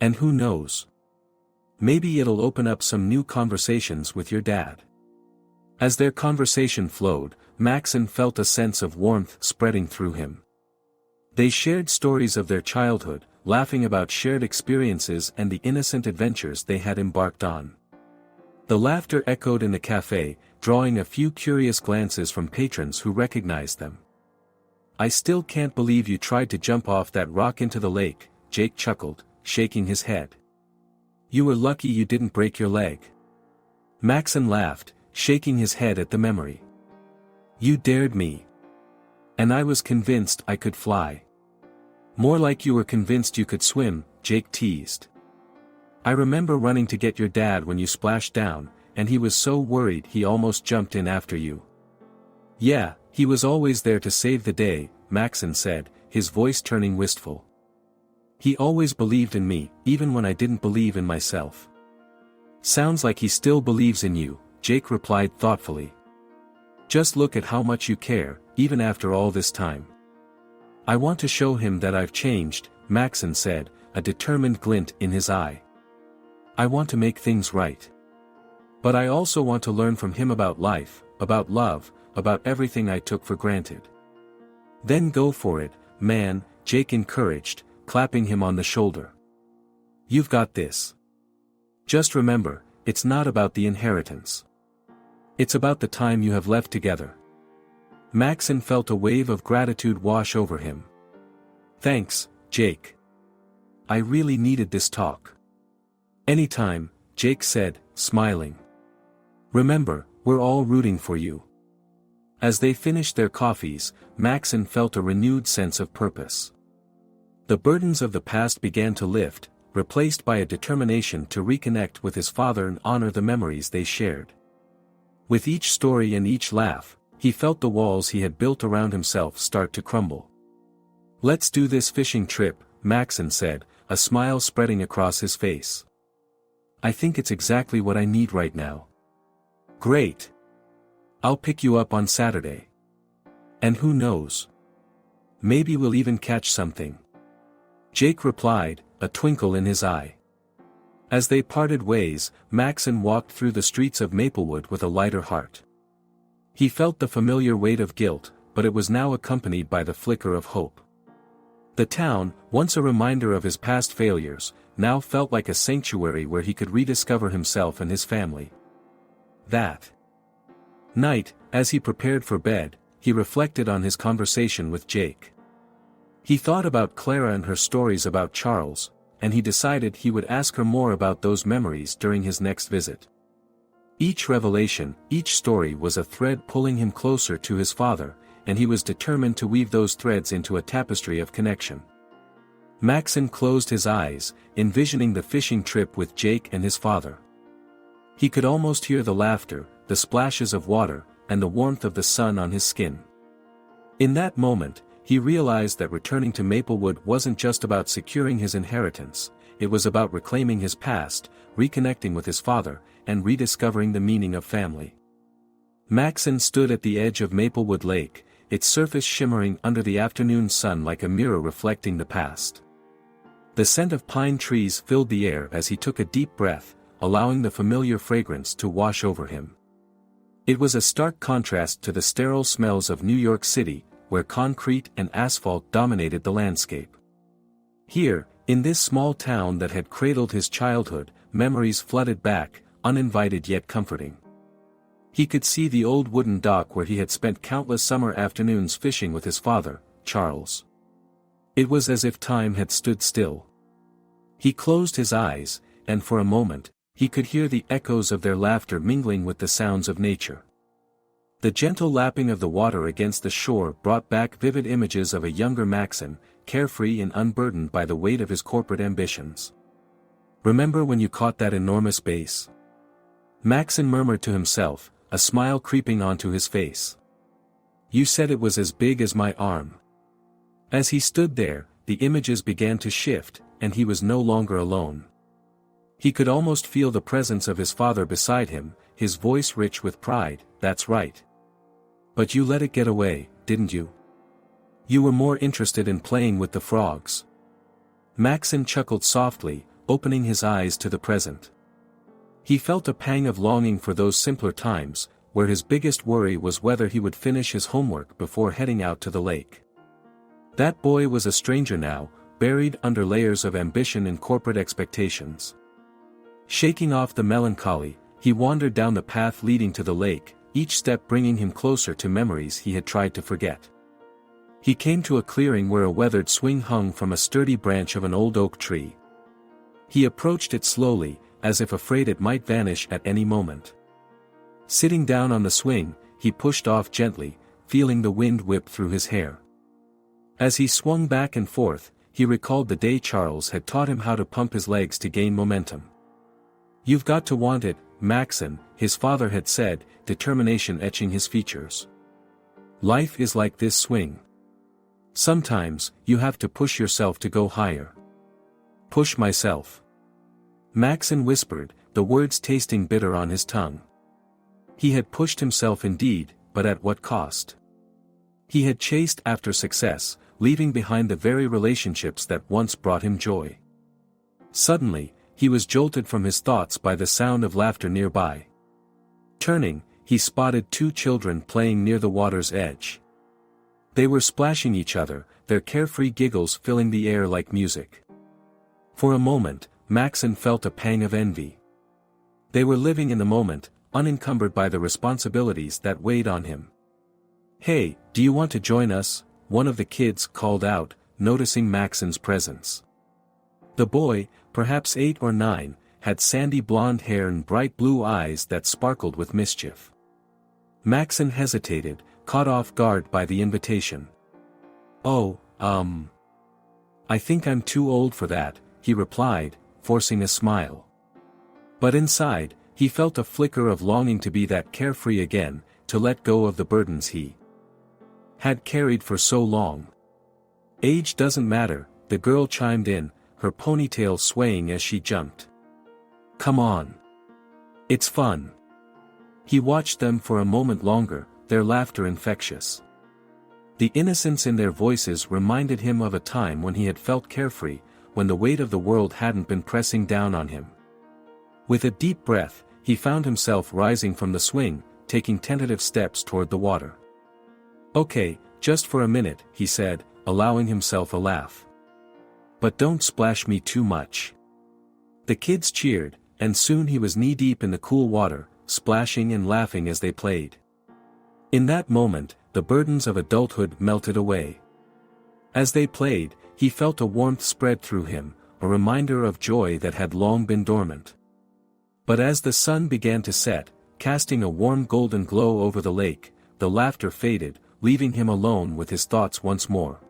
And who knows? Maybe it'll open up some new conversations with your dad. As their conversation flowed, Maxon felt a sense of warmth spreading through him. They shared stories of their childhood, laughing about shared experiences and the innocent adventures they had embarked on. The laughter echoed in the cafe, drawing a few curious glances from patrons who recognized them. I still can't believe you tried to jump off that rock into the lake, Jake chuckled, shaking his head. You were lucky you didn't break your leg. Maxon laughed, shaking his head at the memory. You dared me. And I was convinced I could fly. More like you were convinced you could swim, Jake teased. I remember running to get your dad when you splashed down, and he was so worried he almost jumped in after you. Yeah, he was always there to save the day, Maxon said, his voice turning wistful. He always believed in me, even when I didn't believe in myself. Sounds like he still believes in you, Jake replied thoughtfully. Just look at how much you care, even after all this time. I want to show him that I've changed, Maxon said, a determined glint in his eye. I want to make things right. But I also want to learn from him about life, about love, about everything I took for granted. Then go for it, man, Jake encouraged, clapping him on the shoulder. You've got this. Just remember, it's not about the inheritance. It's about the time you have left together. Maxon felt a wave of gratitude wash over him. Thanks, Jake. I really needed this talk. Anytime, Jake said, smiling. Remember, we're all rooting for you. As they finished their coffees, Maxon felt a renewed sense of purpose. The burdens of the past began to lift, replaced by a determination to reconnect with his father and honor the memories they shared. With each story and each laugh, he felt the walls he had built around himself start to crumble. Let's do this fishing trip, Maxon said, a smile spreading across his face. I think it's exactly what I need right now. Great. I'll pick you up on Saturday. And who knows? Maybe we'll even catch something. Jake replied, a twinkle in his eye. As they parted ways, Maxon walked through the streets of Maplewood with a lighter heart. He felt the familiar weight of guilt, but it was now accompanied by the flicker of hope. The town, once a reminder of his past failures, now felt like a sanctuary where he could rediscover himself and his family. That night, as he prepared for bed, he reflected on his conversation with Jake. He thought about Clara and her stories about Charles, and he decided he would ask her more about those memories during his next visit. Each revelation, each story was a thread pulling him closer to his father, and he was determined to weave those threads into a tapestry of connection. Maxon closed his eyes, envisioning the fishing trip with Jake and his father. He could almost hear the laughter, the splashes of water, and the warmth of the sun on his skin. In that moment, he realized that returning to Maplewood wasn't just about securing his inheritance, it was about reclaiming his past, reconnecting with his father, and rediscovering the meaning of family. Maxon stood at the edge of Maplewood Lake, its surface shimmering under the afternoon sun like a mirror reflecting the past. The scent of pine trees filled the air as he took a deep breath, allowing the familiar fragrance to wash over him. It was a stark contrast to the sterile smells of New York City, where concrete and asphalt dominated the landscape. Here, in this small town that had cradled his childhood, memories flooded back, uninvited yet comforting. He could see the old wooden dock where he had spent countless summer afternoons fishing with his father, Charles. It was as if time had stood still. He closed his eyes, and for a moment, he could hear the echoes of their laughter mingling with the sounds of nature. The gentle lapping of the water against the shore brought back vivid images of a younger Maxon, carefree and unburdened by the weight of his corporate ambitions. Remember when you caught that enormous bass? Maxon murmured to himself, a smile creeping onto his face. You said it was as big as my arm. As he stood there, the images began to shift, and he was no longer alone. He could almost feel the presence of his father beside him, his voice rich with pride. That's right. But you let it get away, didn't you? You were more interested in playing with the frogs. Maxon chuckled softly, opening his eyes to the present. He felt a pang of longing for those simpler times, where his biggest worry was whether he would finish his homework before heading out to the lake. That boy was a stranger now, buried under layers of ambition and corporate expectations. Shaking off the melancholy, he wandered down the path leading to the lake, each step bringing him closer to memories he had tried to forget. He came to a clearing where a weathered swing hung from a sturdy branch of an old oak tree. He approached it slowly, as if afraid it might vanish at any moment. Sitting down on the swing, he pushed off gently, feeling the wind whip through his hair. As he swung back and forth, he recalled the day Charles had taught him how to pump his legs to gain momentum. You've got to want it, Maxon, his father had said, determination etching his features. Life is like this swing. Sometimes, you have to push yourself to go higher. Push myself. Maxon whispered, the words tasting bitter on his tongue. He had pushed himself indeed, but at what cost? He had chased after success, leaving behind the very relationships that once brought him joy. Suddenly, he was jolted from his thoughts by the sound of laughter nearby. Turning, he spotted two children playing near the water's edge. They were splashing each other, their carefree giggles filling the air like music. For a moment, Maxon felt a pang of envy. They were living in the moment, unencumbered by the responsibilities that weighed on him. Hey, do you want to join us? One of the kids called out, noticing Maxon's presence. The boy, perhaps 8 or 9, had sandy blonde hair and bright blue eyes that sparkled with mischief. Maxon hesitated, caught off guard by the invitation. Oh, I think I'm too old for that, he replied, forcing a smile. But inside, he felt a flicker of longing to be that carefree again, to let go of the burdens he had carried for so long. Age doesn't matter, the girl chimed in, her ponytail swaying as she jumped. Come on. It's fun. He watched them for a moment longer, their laughter infectious. The innocence in their voices reminded him of a time when he had felt carefree, when the weight of the world hadn't been pressing down on him. With a deep breath, he found himself rising from the swing, taking tentative steps toward the water. Okay, just for a minute, he said, allowing himself a laugh. But don't splash me too much. The kids cheered, and soon he was knee-deep in the cool water, splashing and laughing as they played. In that moment, the burdens of adulthood melted away. As they played, he felt a warmth spread through him, a reminder of joy that had long been dormant. But as the sun began to set, casting a warm golden glow over the lake, the laughter faded, leaving him alone with his thoughts once more.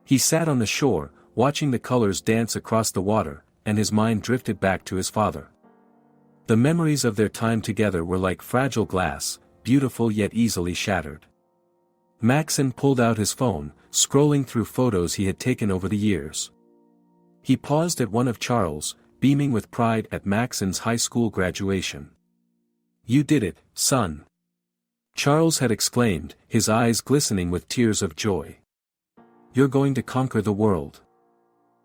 He sat on the shore, watching the colors dance across the water, and his mind drifted back to his father. The memories of their time together were like fragile glass, beautiful yet easily shattered. Maxon pulled out his phone, scrolling through photos he had taken over the years. He paused at one of Charles, beaming with pride at Maxon's high school graduation. You did it, son. Charles had exclaimed, his eyes glistening with tears of joy. You're going to conquer the world.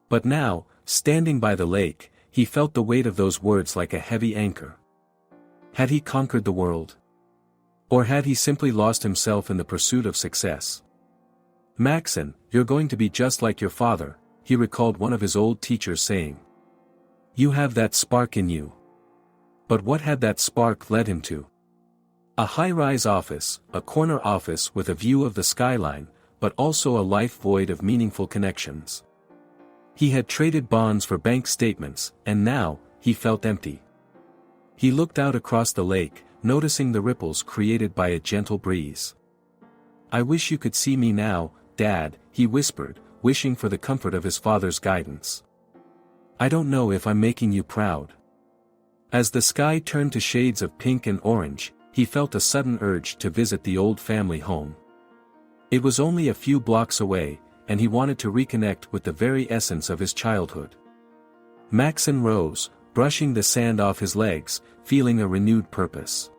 But now, standing by the lake, he felt the weight of those words like a heavy anchor. Had he conquered the world? Or had he simply lost himself in the pursuit of success? Maxon, you're going to be just like your father, he recalled one of his old teachers saying. You have that spark in you. But what had that spark led him to? A high-rise office, a corner office with a view of the skyline, but also a life void of meaningful connections. He had traded bonds for bank statements, and now, he felt empty. He looked out across the lake, noticing the ripples created by a gentle breeze. I wish you could see me now, Dad, he whispered, wishing for the comfort of his father's guidance. I don't know if I'm making you proud." As the sky turned to shades of pink and orange, he felt a sudden urge to visit the old family home. It was only a few blocks away, and he wanted to reconnect with the very essence of his childhood. Maxon rose, brushing the sand off his legs, feeling a renewed purpose.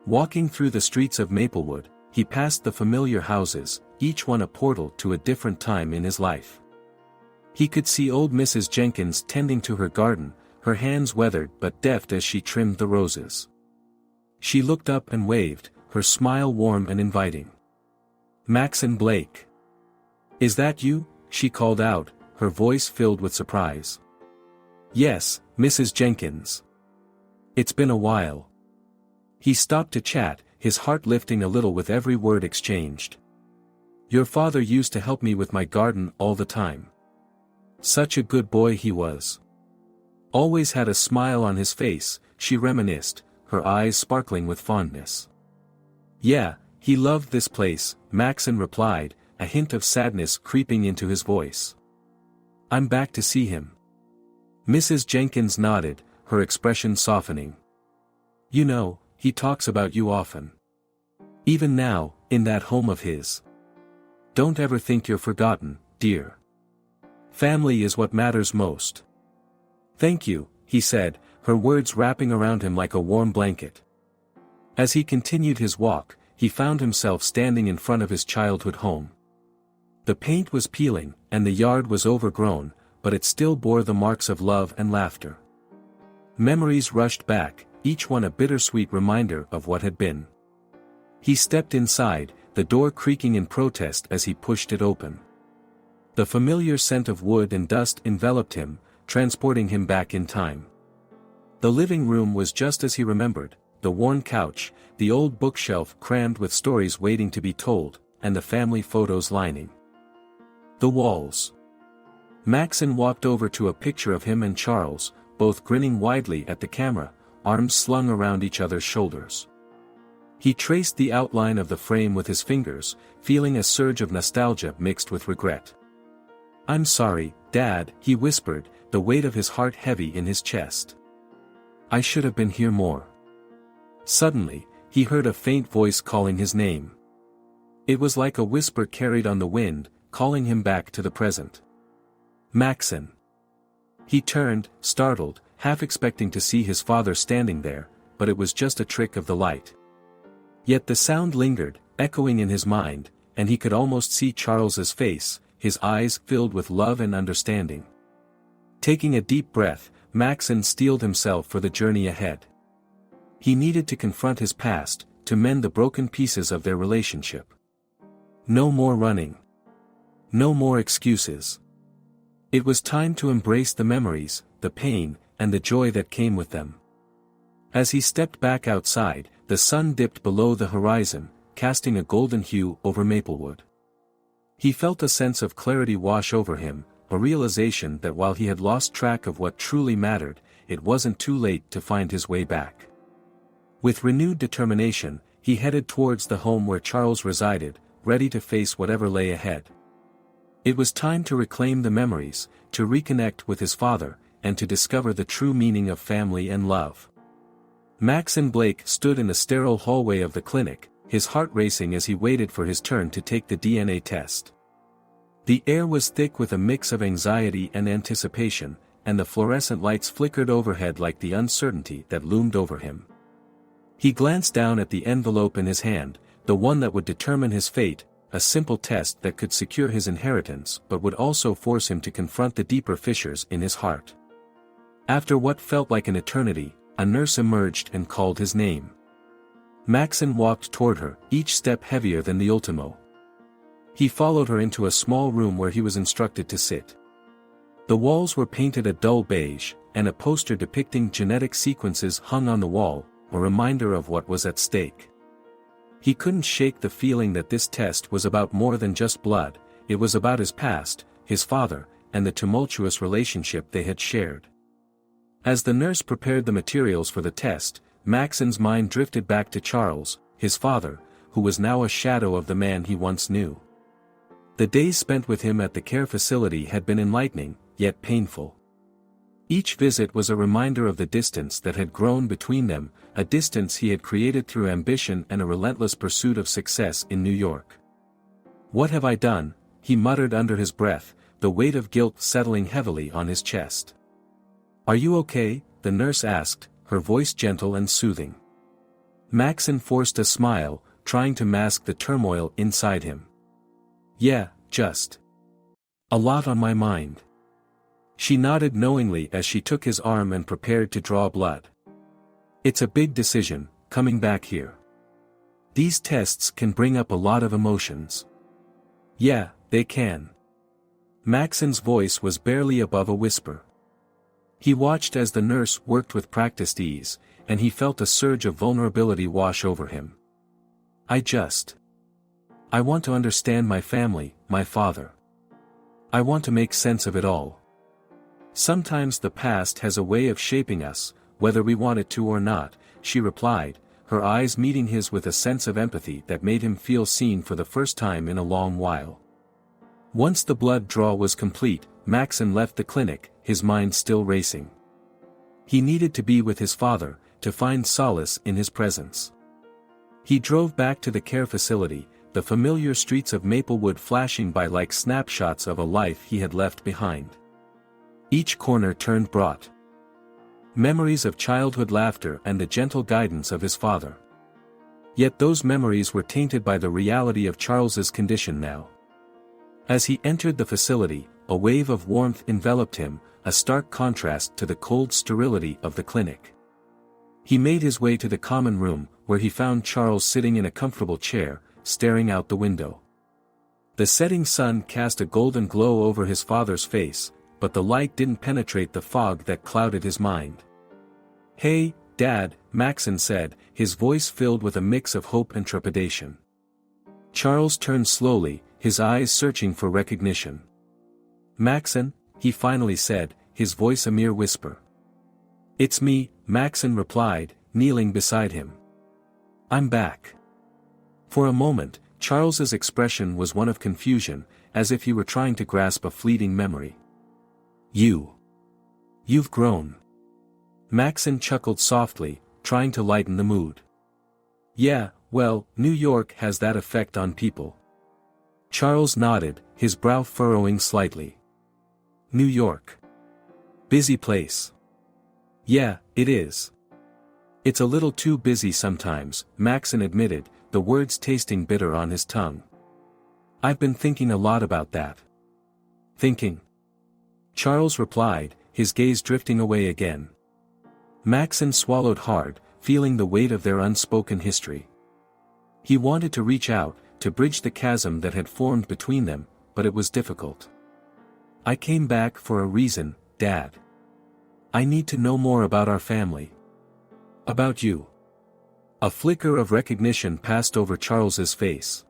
Walking through the streets of Maplewood, he passed the familiar houses, each one a portal to a different time in his life. He could see old Mrs. Jenkins tending to her garden, her hands weathered but deft as she trimmed the roses. She looked up and waved, her smile warm and inviting. "Maxon Blake. Is that you?" she called out, her voice filled with surprise. "Yes, Mrs. Jenkins. It's been a while." He stopped to chat, his heart lifting a little with every word exchanged. "Your father used to help me with my garden all the time. Such a good boy he was. Always had a smile on his face," she reminisced, her eyes sparkling with fondness. "Yeah, he loved this place," Maxon replied, a hint of sadness creeping into his voice. "I'm back to see him." Mrs. Jenkins nodded, her expression softening. "You know, he talks about you often. Even now, in that home of his. Don't ever think you're forgotten, dear. Family is what matters most." "Thank you," he said, her words wrapping around him like a warm blanket. As he continued his walk, he found himself standing in front of his childhood home. The paint was peeling, and the yard was overgrown, but it still bore the marks of love and laughter. Memories rushed back, each one a bittersweet reminder of what had been. He stepped inside, the door creaking in protest as he pushed it open. The familiar scent of wood and dust enveloped him, transporting him back in time. The living room was just as he remembered, the worn couch, the old bookshelf crammed with stories waiting to be told, and the family photos lining the walls. Maxon walked over to a picture of him and Charles, both grinning widely at the camera, arms slung around each other's shoulders. He traced the outline of the frame with his fingers, feeling a surge of nostalgia mixed with regret. "I'm sorry, Dad," he whispered, the weight of his heart heavy in his chest. "I should have been here more." Suddenly, he heard a faint voice calling his name. It was like a whisper carried on the wind, calling him back to the present. "Maxon." He turned, startled, half expecting to see his father standing there, but it was just a trick of the light. Yet the sound lingered, echoing in his mind, and he could almost see Charles's face, his eyes filled with love and understanding. Taking a deep breath, Maxon steeled himself for the journey ahead. He needed to confront his past, to mend the broken pieces of their relationship. No more running. No more excuses. It was time to embrace the memories, the pain, and the joy that came with them. As he stepped back outside, the sun dipped below the horizon, casting a golden hue over Maplewood. He felt a sense of clarity wash over him, a realization that while he had lost track of what truly mattered, it wasn't too late to find his way back. With renewed determination, he headed towards the home where Charles resided, ready to face whatever lay ahead. It was time to reclaim the memories, to reconnect with his father, and to discover the true meaning of family and love. Maxon Blake stood in the sterile hallway of the clinic, his heart racing as he waited for his turn to take the DNA test. The air was thick with a mix of anxiety and anticipation, and the fluorescent lights flickered overhead like the uncertainty that loomed over him. He glanced down at the envelope in his hand, the one that would determine his fate, a simple test that could secure his inheritance but would also force him to confront the deeper fissures in his heart. After what felt like an eternity, a nurse emerged and called his name. Maxon walked toward her, each step heavier than the ultimo. He followed her into a small room where he was instructed to sit. The walls were painted a dull beige, and a poster depicting genetic sequences hung on the wall, a reminder of what was at stake. He couldn't shake the feeling that this test was about more than just blood, it was about his past, his father, and the tumultuous relationship they had shared. As the nurse prepared the materials for the test, Maxon's mind drifted back to Charles, his father, who was now a shadow of the man he once knew. The days spent with him at the care facility had been enlightening, yet painful. Each visit was a reminder of the distance that had grown between them, a distance he had created through ambition and a relentless pursuit of success in New York. "What have I done?" he muttered under his breath, the weight of guilt settling heavily on his chest. "Are you okay?" the nurse asked, her voice gentle and soothing. Maxon forced a smile, trying to mask the turmoil inside him. "Yeah, just a lot on my mind." She nodded knowingly as she took his arm and prepared to draw blood. "It's a big decision, coming back here. These tests can bring up a lot of emotions." "Yeah, they can." Maxon's voice was barely above a whisper. He watched as the nurse worked with practiced ease, and he felt a surge of vulnerability wash over him. I want to understand my family, my father. I want to make sense of it all. Sometimes the past has a way of shaping us, whether we want it to or not," she replied, her eyes meeting his with a sense of empathy that made him feel seen for the first time in a long while. Once the blood draw was complete, Maxon left the clinic, his mind still racing. He needed to be with his father, to find solace in his presence. He drove back to the care facility, the familiar streets of Maplewood flashing by like snapshots of a life he had left behind. Each corner turned brought memories of childhood laughter and the gentle guidance of his father. Yet those memories were tainted by the reality of Charles's condition now. As he entered the facility, a wave of warmth enveloped him, a stark contrast to the cold sterility of the clinic. He made his way to the common room, where he found Charles sitting in a comfortable chair, staring out the window. The setting sun cast a golden glow over his father's face, but the light didn't penetrate the fog that clouded his mind. "Hey, Dad," Maxon said, his voice filled with a mix of hope and trepidation. Charles turned slowly, his eyes searching for recognition. "Maxon," he finally said, his voice a mere whisper. "It's me," Maxon replied, kneeling beside him. "I'm back." For a moment, Charles's expression was one of confusion, as if he were trying to grasp a fleeting memory. You've grown." Maxon chuckled softly, trying to lighten the mood. "Yeah, well, New York has that effect on people." Charles nodded, his brow furrowing slightly. "New York. Busy place." "Yeah, it is. It's a little too busy sometimes," Maxon admitted, the words tasting bitter on his tongue. "I've been thinking a lot about that." "Thinking?" Charles replied, his gaze drifting away again. Maxon swallowed hard, feeling the weight of their unspoken history. He wanted to reach out, to bridge the chasm that had formed between them, but it was difficult. "I came back for a reason, Dad. I need to know more about our family. About you." A flicker of recognition passed over Charles's face.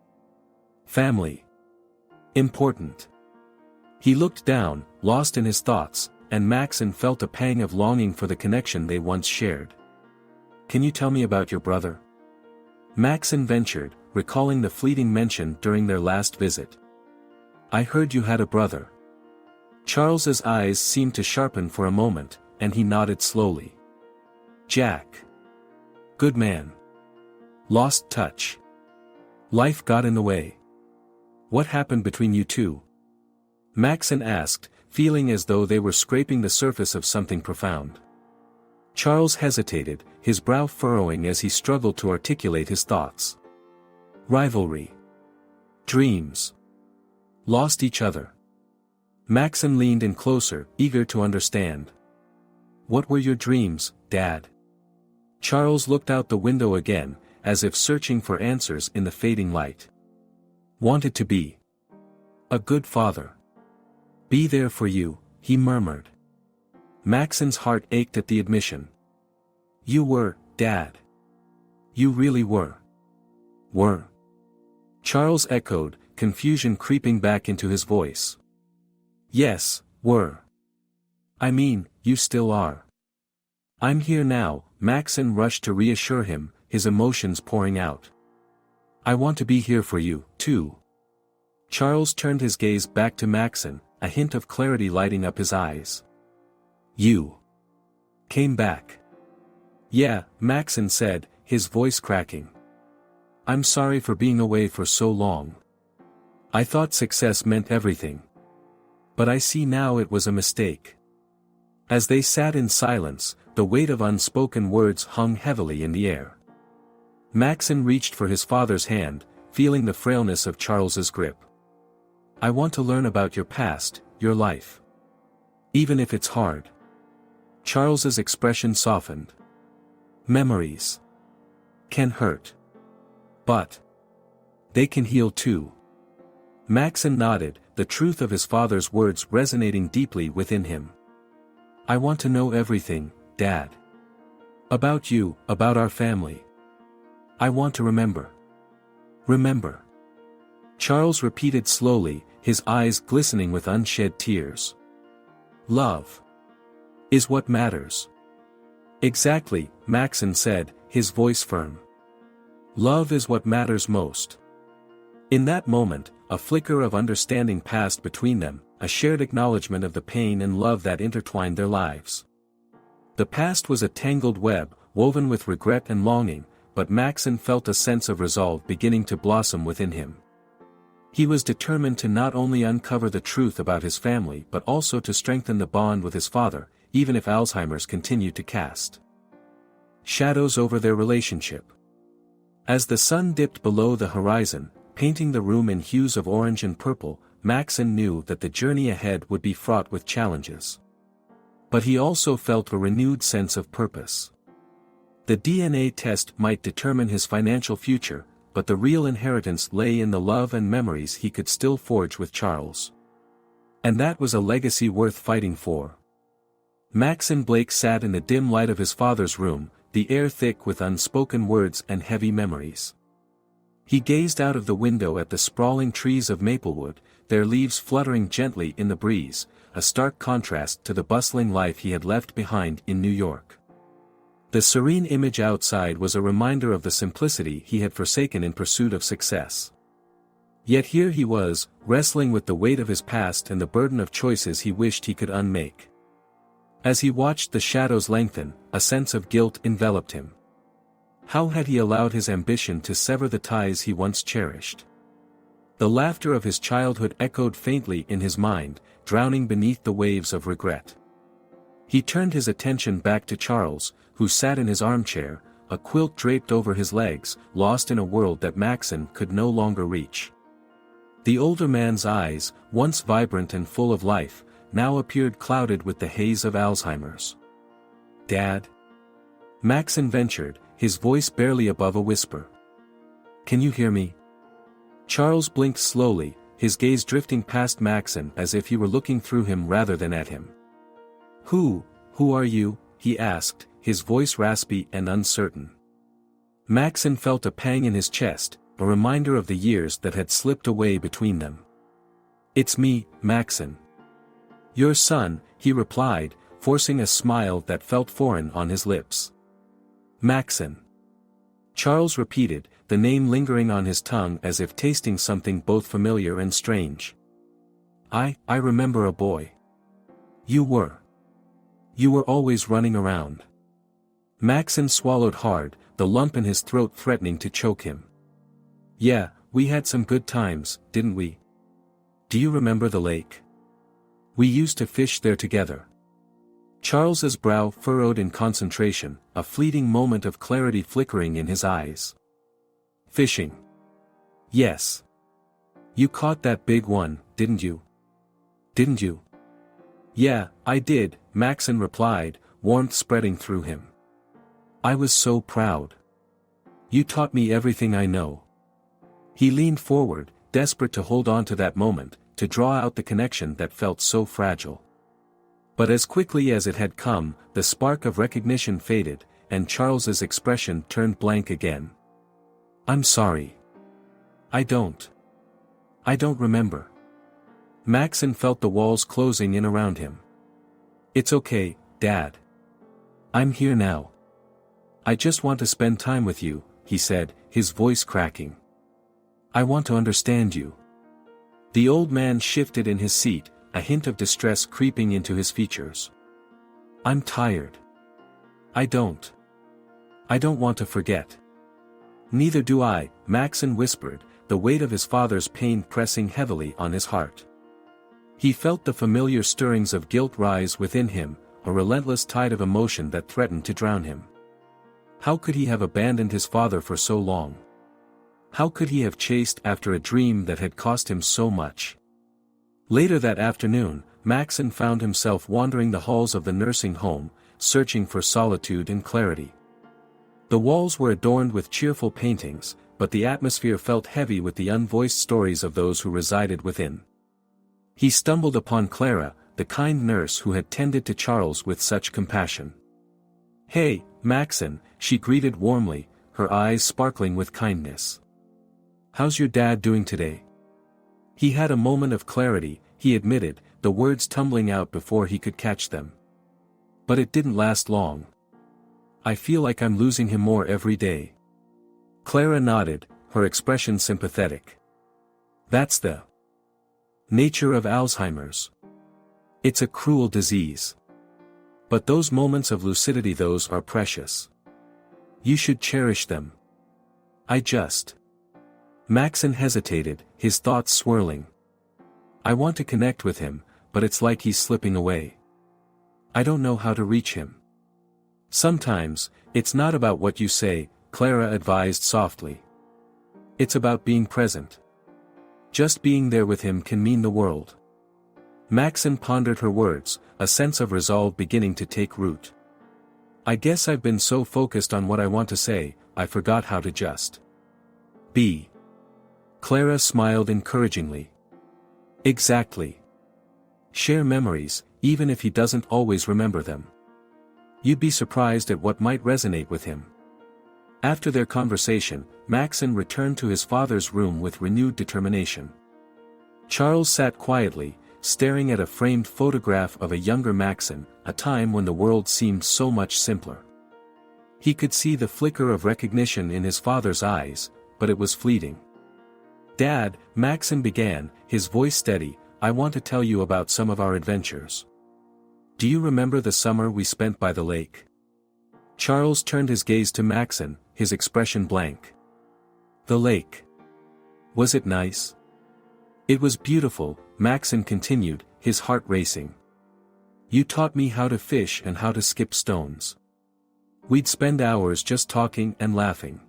Family. Important. He looked down, lost in his thoughts, and Maxon felt a pang of longing for the connection they once shared. "Can you tell me about your brother?" Maxon ventured, recalling the fleeting mention during their last visit. "I heard you had a brother." Charles's eyes seemed to sharpen for a moment, and he nodded slowly. "Jack. Good man. Lost touch. Life got in the way." "What happened between you two?" Maxon asked, feeling as though they were scraping the surface of something profound. Charles hesitated, his brow furrowing as he struggled to articulate his thoughts. "Rivalry. Dreams. Lost each other." Maxon leaned in closer, eager to understand. "What were your dreams, Dad?" Charles looked out the window again, as if searching for answers in the fading light. "Wanted to be a good father. Be there for you," he murmured. Maxon's heart ached at the admission. "You were, Dad. You really were." "Were?" Charles echoed, confusion creeping back into his voice. "Yes, were. I mean, you still are." "I'm here now," Maxon rushed to reassure him, his emotions pouring out. "I want to be here for you, too." Charles turned his gaze back to Maxon, a hint of clarity lighting up his eyes. You came back. Yeah, Maxon said, his voice cracking. I'm sorry for being away for so long. I thought success meant everything. But I see now it was a mistake. As they sat in silence, the weight of unspoken words hung heavily in the air. Maxon reached for his father's hand, feeling the frailness of Charles's grip. I want to learn about your past, your life. Even if it's hard. Charles's expression softened. Memories can hurt. But they can heal too. Maxon nodded, the truth of his father's words resonating deeply within him. I want to know everything, Dad. About you, about our family. I want to remember. Remember. Charles repeated slowly, his eyes glistening with unshed tears. Love is what matters. Exactly, Maxon said, his voice firm. Love is what matters most. In that moment, a flicker of understanding passed between them, a shared acknowledgement of the pain and love that intertwined their lives. The past was a tangled web, woven with regret and longing, but Maxon felt a sense of resolve beginning to blossom within him. He was determined to not only uncover the truth about his family but also to strengthen the bond with his father, even if Alzheimer's continued to cast shadows over their relationship. As the sun dipped below the horizon, painting the room in hues of orange and purple, Maxon knew that the journey ahead would be fraught with challenges. But he also felt a renewed sense of purpose. The DNA test might determine his financial future, but the real inheritance lay in the love and memories he could still forge with Charles. And that was a legacy worth fighting for. Maxon Blake sat in the dim light of his father's room, the air thick with unspoken words and heavy memories. He gazed out of the window at the sprawling trees of Maplewood, their leaves fluttering gently in the breeze, a stark contrast to the bustling life he had left behind in New York. The serene image outside was a reminder of the simplicity he had forsaken in pursuit of success. Yet here he was, wrestling with the weight of his past and the burden of choices he wished he could unmake. As he watched the shadows lengthen, a sense of guilt enveloped him. How had he allowed his ambition to sever the ties he once cherished? The laughter of his childhood echoed faintly in his mind, drowning beneath the waves of regret. He turned his attention back to Charles, who sat in his armchair, a quilt draped over his legs, lost in a world that Maxon could no longer reach. The older man's eyes, once vibrant and full of life, now appeared clouded with the haze of Alzheimer's. Dad? Maxon ventured, his voice barely above a whisper. Can you hear me? Charles blinked slowly, his gaze drifting past Maxon as if he were looking through him rather than at him. Who are you? He asked, his voice raspy and uncertain. Maxon felt a pang in his chest, a reminder of the years that had slipped away between them. It's me, Maxon. Your son, he replied, forcing a smile that felt foreign on his lips. Maxon. Charles repeated, the name lingering on his tongue as if tasting something both familiar and strange. I remember a boy. You were always running around. Maxon swallowed hard, the lump in his throat threatening to choke him. Yeah, we had some good times, didn't we? Do you remember the lake? We used to fish there together. Charles's brow furrowed in concentration, a fleeting moment of clarity flickering in his eyes. Fishing. Yes. You caught that big one, didn't you? Didn't you? Yeah, I did, Maxon replied, warmth spreading through him. I was so proud. You taught me everything I know. He leaned forward, desperate to hold on to that moment, to draw out the connection that felt so fragile. But as quickly as it had come, the spark of recognition faded, and Charles's expression turned blank again. I'm sorry. I don't remember. Maxon felt the walls closing in around him. It's okay, Dad. I'm here now. I just want to spend time with you, he said, his voice cracking. I want to understand you. The old man shifted in his seat, a hint of distress creeping into his features. I'm tired. I don't want to forget. Neither do I, Maxon whispered, the weight of his father's pain pressing heavily on his heart. He felt the familiar stirrings of guilt rise within him, a relentless tide of emotion that threatened to drown him. How could he have abandoned his father for so long? How could he have chased after a dream that had cost him so much? Later that afternoon, Maxon found himself wandering the halls of the nursing home, searching for solitude and clarity. The walls were adorned with cheerful paintings, but the atmosphere felt heavy with the unvoiced stories of those who resided within. He stumbled upon Clara, the kind nurse who had tended to Charles with such compassion. "Hey, Maxon," she greeted warmly, her eyes sparkling with kindness. "How's your dad doing today?" He had a moment of clarity, he admitted, the words tumbling out before he could catch them. But it didn't last long. "I feel like I'm losing him more every day." Clara nodded, her expression sympathetic. "That's the nature of Alzheimer's. It's a cruel disease. But those moments of lucidity, those are precious. You should cherish them." Maxon hesitated, his thoughts swirling. "I want to connect with him, but it's like he's slipping away. I don't know how to reach him." "Sometimes, it's not about what you say," Clara advised softly. "It's about being present. Just being there with him can mean the world." Maxon pondered her words, a sense of resolve beginning to take root. "I guess I've been so focused on what I want to say, I forgot how to just be." Clara smiled encouragingly. "Exactly. Share memories, even if he doesn't always remember them. You'd be surprised at what might resonate with him." After their conversation, Maxon returned to his father's room with renewed determination. Charles sat quietly, staring at a framed photograph of a younger Maxon, a time when the world seemed so much simpler. He could see the flicker of recognition in his father's eyes, but it was fleeting. "Dad," Maxon began, his voice steady, "I want to tell you about some of our adventures. Do you remember the summer we spent by the lake?" Charles turned his gaze to Maxon, his expression blank. "The lake. Was it nice?" "It was beautiful," Maxon continued, his heart racing. "You taught me how to fish and how to skip stones. We'd spend hours just talking and laughing."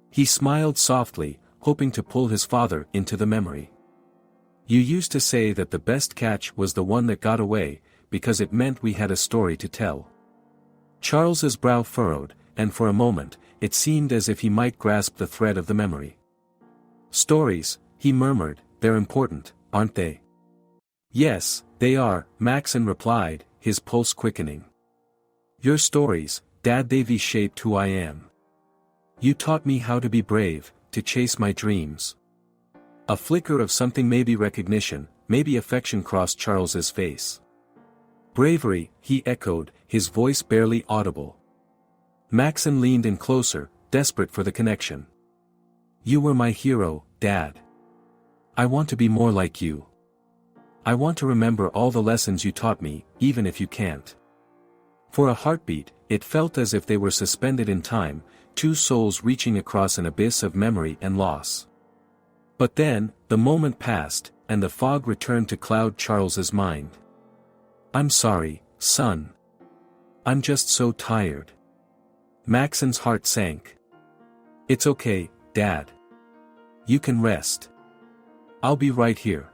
He smiled softly, hoping to pull his father into the memory. "You used to say that the best catch was the one that got away, because it meant we had a story to tell." Charles's brow furrowed, and for a moment, it seemed as if he might grasp the thread of the memory. "Stories," he murmured, "they're important, aren't they?" "Yes, they are," Maxon replied, his pulse quickening. "Your stories, Dad, they've shaped who I am. You taught me how to be brave, to chase my dreams." A flicker of something, maybe recognition, maybe affection, crossed Charles's face. "Bravery," he echoed, his voice barely audible. Maxon leaned in closer, desperate for the connection. "You were my hero, Dad. I want to be more like you. I want to remember all the lessons you taught me, even if you can't." For a heartbeat, it felt as if they were suspended in time, two souls reaching across an abyss of memory and loss. But then, the moment passed, and the fog returned to cloud Charles's mind. "I'm sorry, son. I'm just so tired." Maxon's heart sank. "It's okay, Dad. You can rest. I'll be right here."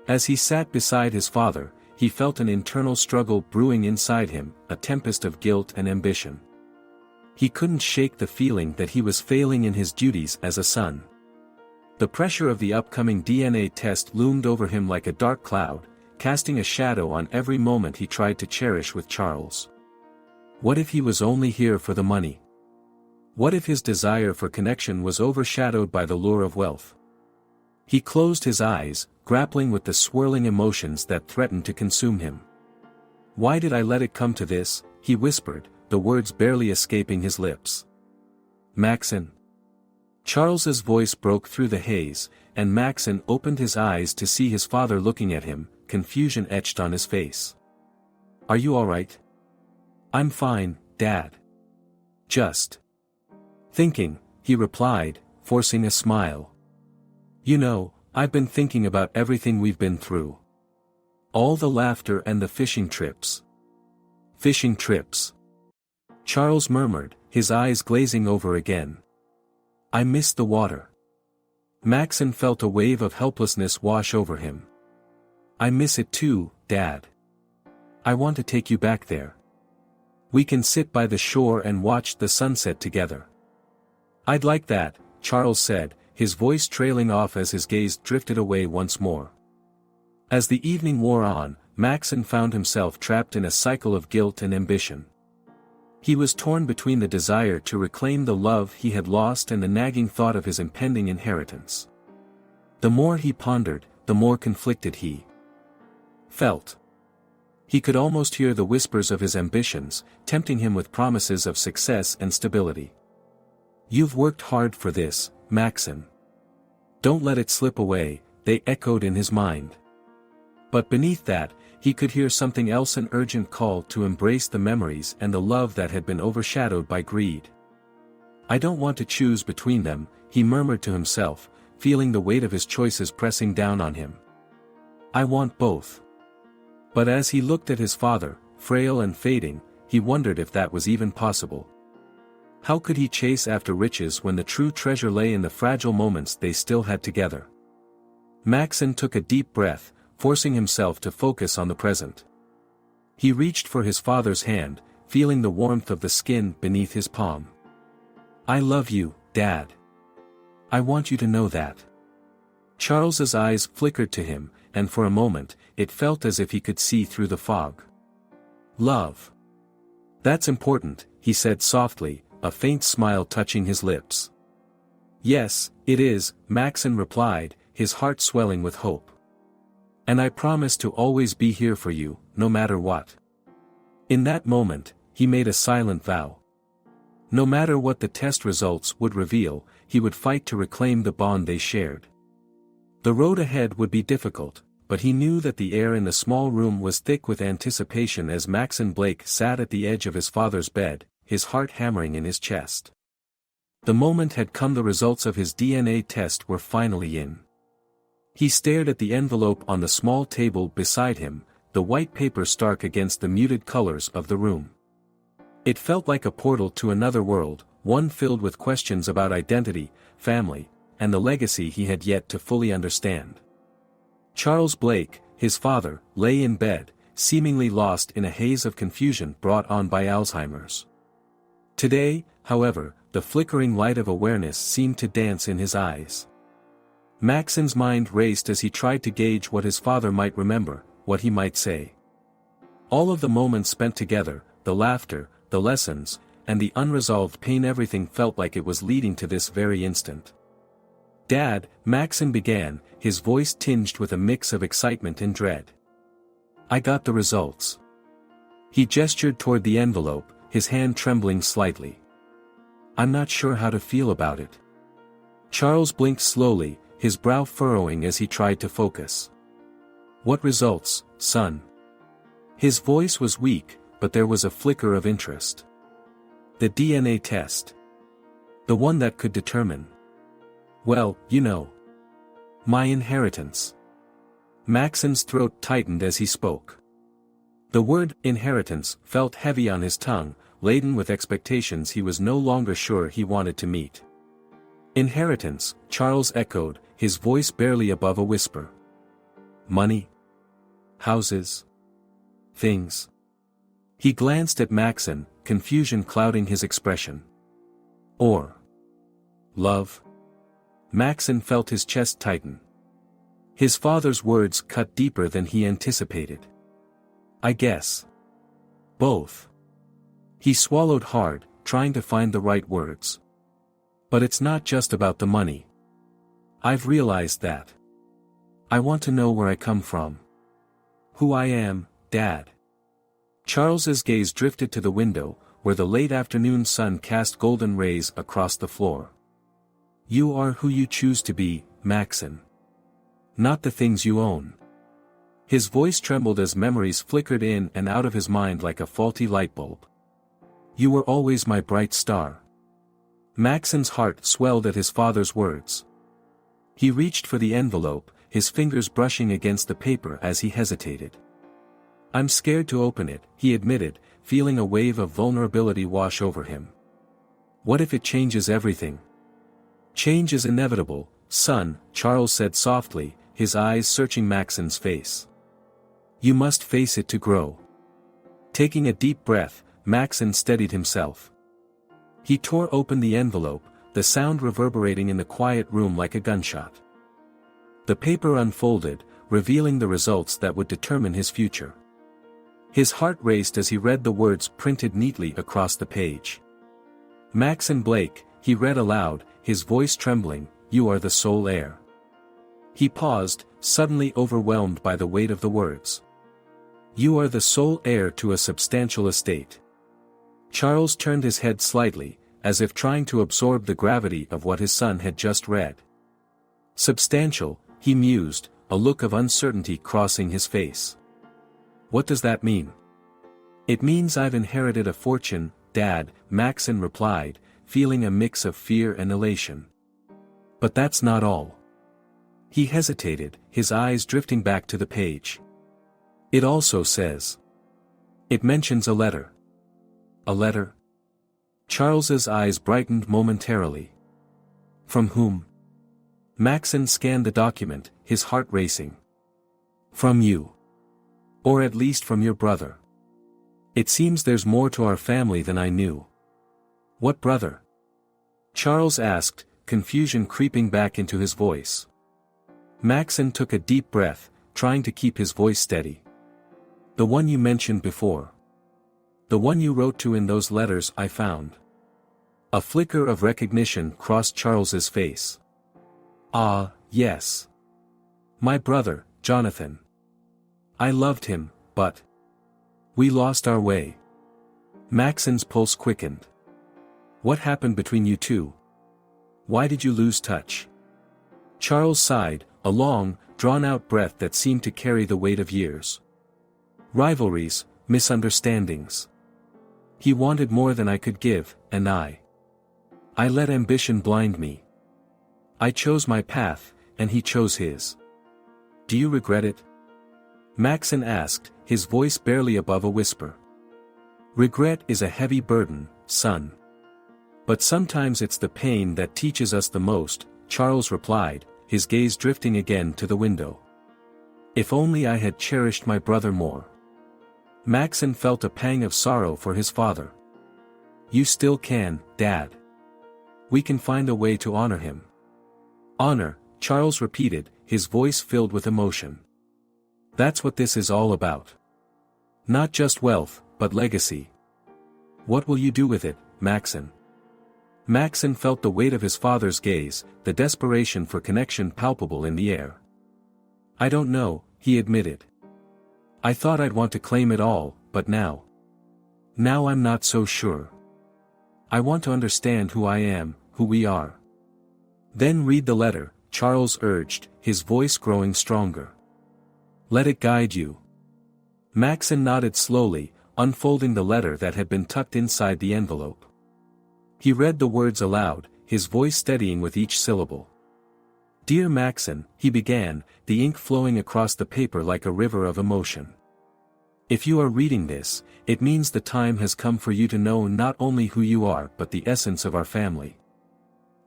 As he sat beside his father, he felt an internal struggle brewing inside him, a tempest of guilt and ambition. He couldn't shake the feeling that he was failing in his duties as a son. The pressure of the upcoming DNA test loomed over him like a dark cloud, casting a shadow on every moment he tried to cherish with Charles. What if he was only here for the money? What if his desire for connection was overshadowed by the lure of wealth? He closed his eyes, grappling with the swirling emotions that threatened to consume him. "Why did I let it come to this?" he whispered, the words barely escaping his lips. "Maxon." Charles's voice broke through the haze, and Maxon opened his eyes to see his father looking at him, confusion etched on his face. "Are you all right?" I'm fine, Dad. Just thinking, he replied, forcing a smile. You know, I've been thinking about everything we've been through. All the laughter and the fishing trips. Fishing trips. Charles murmured, his eyes glazing over again. I miss the water. Maxon felt a wave of helplessness wash over him. I miss it too, Dad. I want to take you back there. We can sit by the shore and watch the sunset together. I'd like that, Charles said, his voice trailing off as his gaze drifted away once more. As the evening wore on, Maxon found himself trapped in a cycle of guilt and ambition. He was torn between the desire to reclaim the love he had lost and the nagging thought of his impending inheritance. The more he pondered, the more conflicted he felt. He could almost hear the whispers of his ambitions, tempting him with promises of success and stability. You've worked hard for this, Maxon. Don't let it slip away, they echoed in his mind. But beneath that, he could hear something else, an urgent call to embrace the memories and the love that had been overshadowed by greed. I don't want to choose between them, he murmured to himself, feeling the weight of his choices pressing down on him. I want both. But as he looked at his father, frail and fading, he wondered if that was even possible. How could he chase after riches when the true treasure lay in the fragile moments they still had together? Maxon took a deep breath, forcing himself to focus on the present. He reached for his father's hand, feeling the warmth of the skin beneath his palm. I love you, Dad. I want you to know that. Charles's eyes flickered to him, and for a moment, it felt as if he could see through the fog. Love. That's important, he said softly, a faint smile touching his lips. Yes, it is, Maxon replied, his heart swelling with hope. And I promise to always be here for you, no matter what. In that moment, he made a silent vow. No matter what the test results would reveal, he would fight to reclaim the bond they shared. The road ahead would be difficult, but he knew that the air in the small room was thick with anticipation as Maxon Blake sat at the edge of his father's bed, his heart hammering in his chest. The moment had come, the results of his DNA test were finally in. He stared at the envelope on the small table beside him, the white paper stark against the muted colors of the room. It felt like a portal to another world, one filled with questions about identity, family, and the legacy he had yet to fully understand. Charles Blake, his father, lay in bed, seemingly lost in a haze of confusion brought on by Alzheimer's. Today, however, the flickering light of awareness seemed to dance in his eyes. Maxon's mind raced as he tried to gauge what his father might remember, what he might say. All of the moments spent together, the laughter, the lessons, and the unresolved pain, everything felt like it was leading to this very instant. Dad, Maxon began, his voice tinged with a mix of excitement and dread. I got the results. He gestured toward the envelope, his hand trembling slightly. I'm not sure how to feel about it. Charles blinked slowly, his brow furrowing as he tried to focus. What results, son? His voice was weak, but there was a flicker of interest. The DNA test. The one that could determine. Well, you know. My inheritance. Maxon's throat tightened as he spoke. The word inheritance felt heavy on his tongue, laden with expectations he was no longer sure he wanted to meet. Inheritance, Charles echoed, his voice barely above a whisper. Money? Houses? Things? He glanced at Maxon, confusion clouding his expression. Or love? Maxon felt his chest tighten. His father's words cut deeper than he anticipated. I guess. Both. He swallowed hard, trying to find the right words. But it's not just about the money. I've realized that. I want to know where I come from. Who I am, Dad. Charles's gaze drifted to the window, where the late afternoon sun cast golden rays across the floor. You are who you choose to be, Maxon. Not the things you own. His voice trembled as memories flickered in and out of his mind like a faulty light bulb. You were always my bright star." Maxon's heart swelled at his father's words. He reached for the envelope, his fingers brushing against the paper as he hesitated. "I'm scared to open it," he admitted, feeling a wave of vulnerability wash over him. "What if it changes everything?" "Change is inevitable, son," Charles said softly, his eyes searching Maxon's face. "You must face it to grow." Taking a deep breath, Maxon steadied himself. He tore open the envelope, the sound reverberating in the quiet room like a gunshot. The paper unfolded, revealing the results that would determine his future. His heart raced as he read the words printed neatly across the page. "Maxon Blake," he read aloud, his voice trembling, "you are the sole heir." He paused, suddenly overwhelmed by the weight of the words. "You are the sole heir to a substantial estate." Charles turned his head slightly, as if trying to absorb the gravity of what his son had just read. "Substantial," he mused, a look of uncertainty crossing his face. "What does that mean?" "It means I've inherited a fortune, Dad," Maxon replied, feeling a mix of fear and elation. "But that's not all." He hesitated, his eyes drifting back to the page. "It also says." It mentions a letter. "A letter?" Charles's eyes brightened momentarily. "From whom?" Maxon scanned the document, his heart racing. "From you. Or at least from your brother. It seems there's more to our family than I knew." "What brother?" Charles asked, confusion creeping back into his voice. Maxon took a deep breath, trying to keep his voice steady. "The one you mentioned before. The one you wrote to in those letters I found." A flicker of recognition crossed Charles's face. "Ah, yes. My brother, Jonathan. I loved him, but we lost our way." Maxon's pulse quickened. "What happened between you two? Why did you lose touch?" Charles sighed, a long, drawn-out breath that seemed to carry the weight of years. "Rivalries, misunderstandings. He wanted more than I could give, and I let ambition blind me. I chose my path, and he chose his. Do you regret it?" Maxon asked, his voice barely above a whisper. "Regret is a heavy burden, son. But sometimes it's the pain that teaches us the most," Charles replied, his gaze drifting again to the window. "If only I had cherished my brother more." Maxon felt a pang of sorrow for his father. "You still can, Dad. We can find a way to honor him." "Honor," Charles repeated, his voice filled with emotion. "That's what this is all about. Not just wealth, but legacy." "What will you do with it, Maxon?" Maxon felt the weight of his father's gaze, the desperation for connection palpable in the air. "I don't know," he admitted. "I thought I'd want to claim it all, but now I'm not so sure. I want to understand who I am, who we are." "Then read the letter," Charles urged, his voice growing stronger. "Let it guide you." Maxon nodded slowly, unfolding the letter that had been tucked inside the envelope. He read the words aloud, his voice steadying with each syllable. "Dear Maxon," he began, the ink flowing across the paper like a river of emotion. "If you are reading this, it means the time has come for you to know not only who you are but the essence of our family.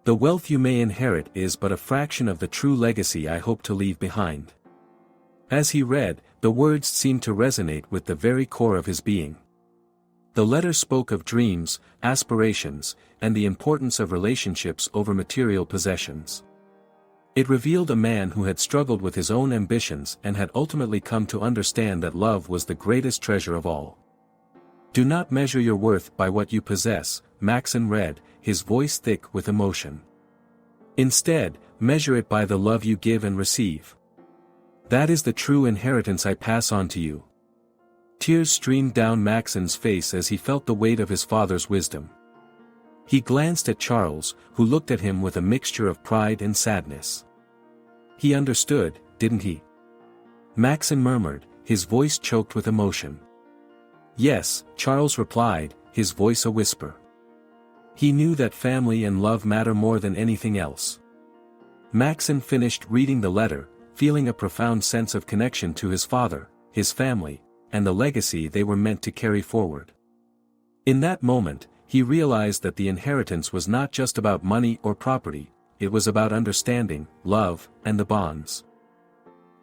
The wealth you may inherit is but a fraction of the true legacy I hope to leave behind." As he read, the words seemed to resonate with the very core of his being. The letter spoke of dreams, aspirations, and the importance of relationships over material possessions. It revealed a man who had struggled with his own ambitions and had ultimately come to understand that love was the greatest treasure of all. "Do not measure your worth by what you possess," Maxon read, his voice thick with emotion. "Instead, measure it by the love you give and receive. That is the true inheritance I pass on to you." Tears streamed down Maxon's face as he felt the weight of his father's wisdom. He glanced at Charles, who looked at him with a mixture of pride and sadness. "He understood, didn't he?" Maxon murmured, his voice choked with emotion. "Yes," Charles replied, his voice a whisper. He knew that family and love matter more than anything else. Maxon finished reading the letter, feeling a profound sense of connection to his father, his family, and the legacy they were meant to carry forward. In that moment, he realized that the inheritance was not just about money or property, it was about understanding, love, and the bonds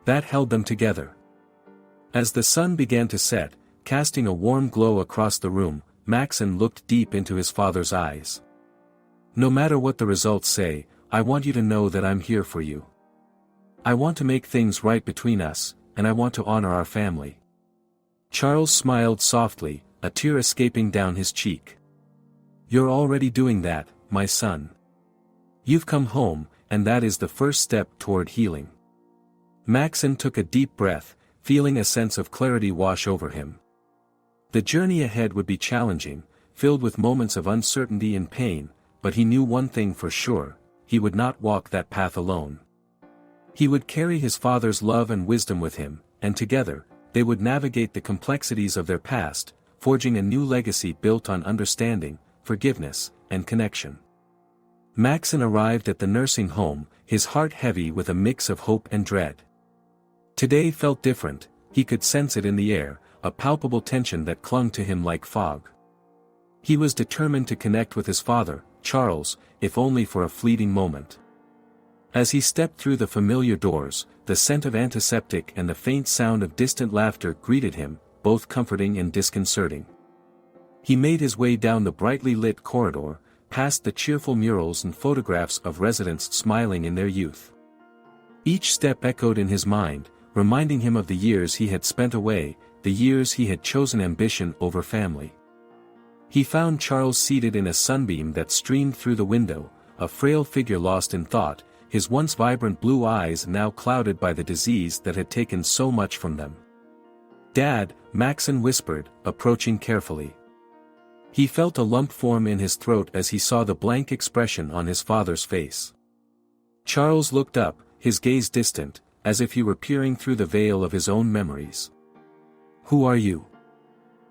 that held them together. As the sun began to set, casting a warm glow across the room, Maxon looked deep into his father's eyes. "No matter what the results say, I want you to know that I'm here for you. I want to make things right between us, and I want to honor our family." Charles smiled softly, a tear escaping down his cheek. "You're already doing that, my son. You've come home, and that is the first step toward healing." Maxon took a deep breath, feeling a sense of clarity wash over him. The journey ahead would be challenging, filled with moments of uncertainty and pain, but he knew one thing for sure: he would not walk that path alone. He would carry his father's love and wisdom with him, and together, they would navigate the complexities of their past, forging a new legacy built on understanding, forgiveness, and connection. Maxon arrived at the nursing home, his heart heavy with a mix of hope and dread. Today felt different, he could sense it in the air, a palpable tension that clung to him like fog. He was determined to connect with his father, Charles, if only for a fleeting moment. As he stepped through the familiar doors, the scent of antiseptic and the faint sound of distant laughter greeted him, both comforting and disconcerting. He made his way down the brightly lit corridor, past the cheerful murals and photographs of residents smiling in their youth. Each step echoed in his mind, reminding him of the years he had spent away, the years he had chosen ambition over family. He found Charles seated in a sunbeam that streamed through the window, a frail figure lost in thought, his once vibrant blue eyes now clouded by the disease that had taken so much from them. "Dad," Maxon whispered, approaching carefully. He felt a lump form in his throat as he saw the blank expression on his father's face. Charles looked up, his gaze distant, as if he were peering through the veil of his own memories. "Who are you?"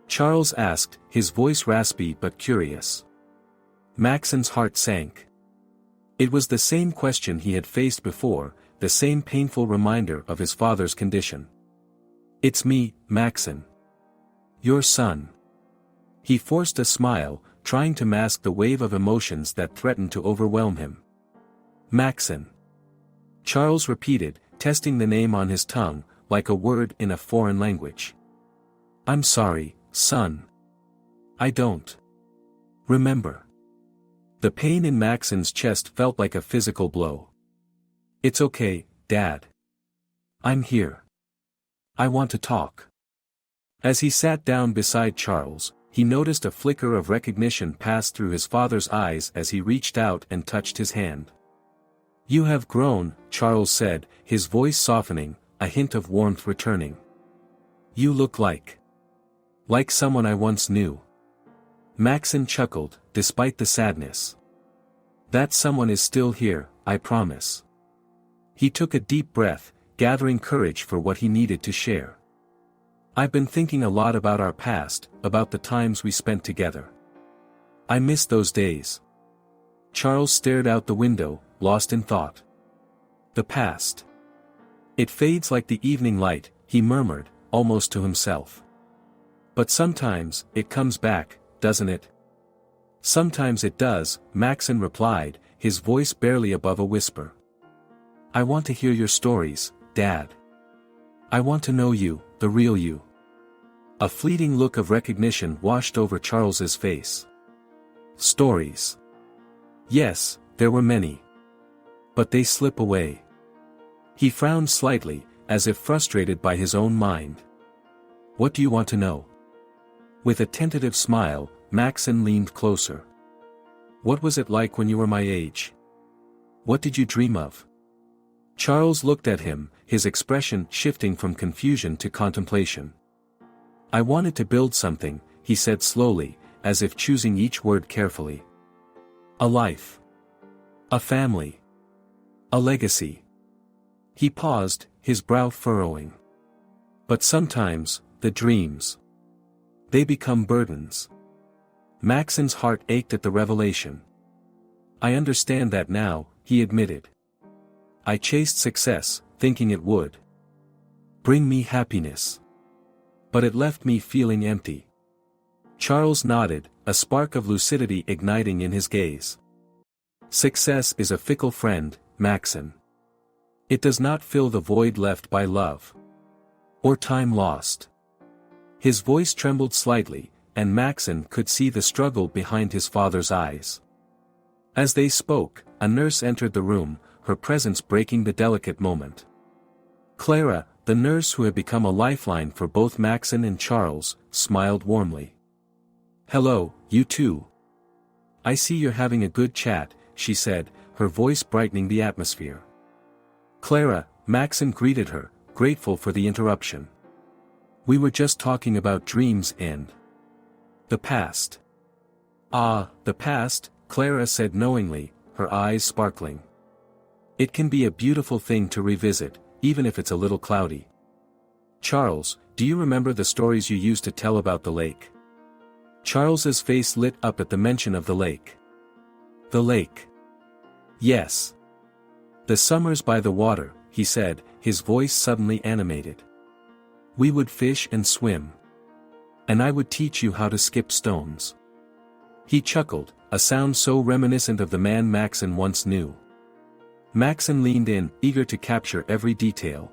Charles asked, his voice raspy but curious. Maxon's heart sank. It was the same question he had faced before, the same painful reminder of his father's condition. "It's me, Maxon. Your son." He forced a smile, trying to mask the wave of emotions that threatened to overwhelm him. "Maxon." Charles repeated, testing the name on his tongue, like a word in a foreign language. "I'm sorry, son. I don't remember." The pain in Maxon's chest felt like a physical blow. "It's okay, Dad. I'm here. I want to talk." As he sat down beside Charles, he noticed a flicker of recognition pass through his father's eyes as he reached out and touched his hand. "You have grown," Charles said, his voice softening, a hint of warmth returning. "You look like someone I once knew." Maxon chuckled, despite the sadness. "That someone is still here, I promise." He took a deep breath, gathering courage for what he needed to share. "I've been thinking a lot about our past, about the times we spent together. I miss those days." Charles stared out the window, lost in thought. "The past. It fades like the evening light," he murmured, almost to himself. "But sometimes, it comes back, doesn't it?" "Sometimes it does," Maxon replied, his voice barely above a whisper. "I want to hear your stories, Dad. I want to know you, the real you." A fleeting look of recognition washed over Charles's face. Stories. Yes, there were many. But they slip away. He frowned slightly, as if frustrated by his own mind. "What do you want to know?" With a tentative smile, Maxon leaned closer. "What was it like when you were my age? What did you dream of?" Charles looked at him, his expression shifting from confusion to contemplation. "I wanted to build something," he said slowly, as if choosing each word carefully. "A life. A family. A legacy." He paused, his brow furrowing. "But sometimes, the dreams. They become burdens. Maxon's heart ached at the revelation. I understand that now, he admitted. I chased success, thinking it would bring me happiness. But it left me feeling empty. Charles nodded, a spark of lucidity igniting in his gaze. Success is a fickle friend, Maxon. It does not fill the void left by love or time lost. His voice trembled slightly, and Maxon could see the struggle behind his father's eyes. As they spoke, a nurse entered the room, her presence breaking the delicate moment. Clara, the nurse who had become a lifeline for both Maxon and Charles, smiled warmly. Hello, you two. I see you're having a good chat, she said, her voice brightening the atmosphere. Clara, Maxon greeted her, grateful for the interruption. We were just talking about dreams and the past. Ah, the past, Clara said knowingly, her eyes sparkling. It can be a beautiful thing to revisit, even if it's a little cloudy. Charles, do you remember the stories you used to tell about the lake? Charles's face lit up at the mention of the lake. The lake. Yes. The summers by the water, he said, his voice suddenly animated. We would fish and swim. And I would teach you how to skip stones. He chuckled, a sound so reminiscent of the man Maxon once knew. Maxon leaned in, eager to capture every detail.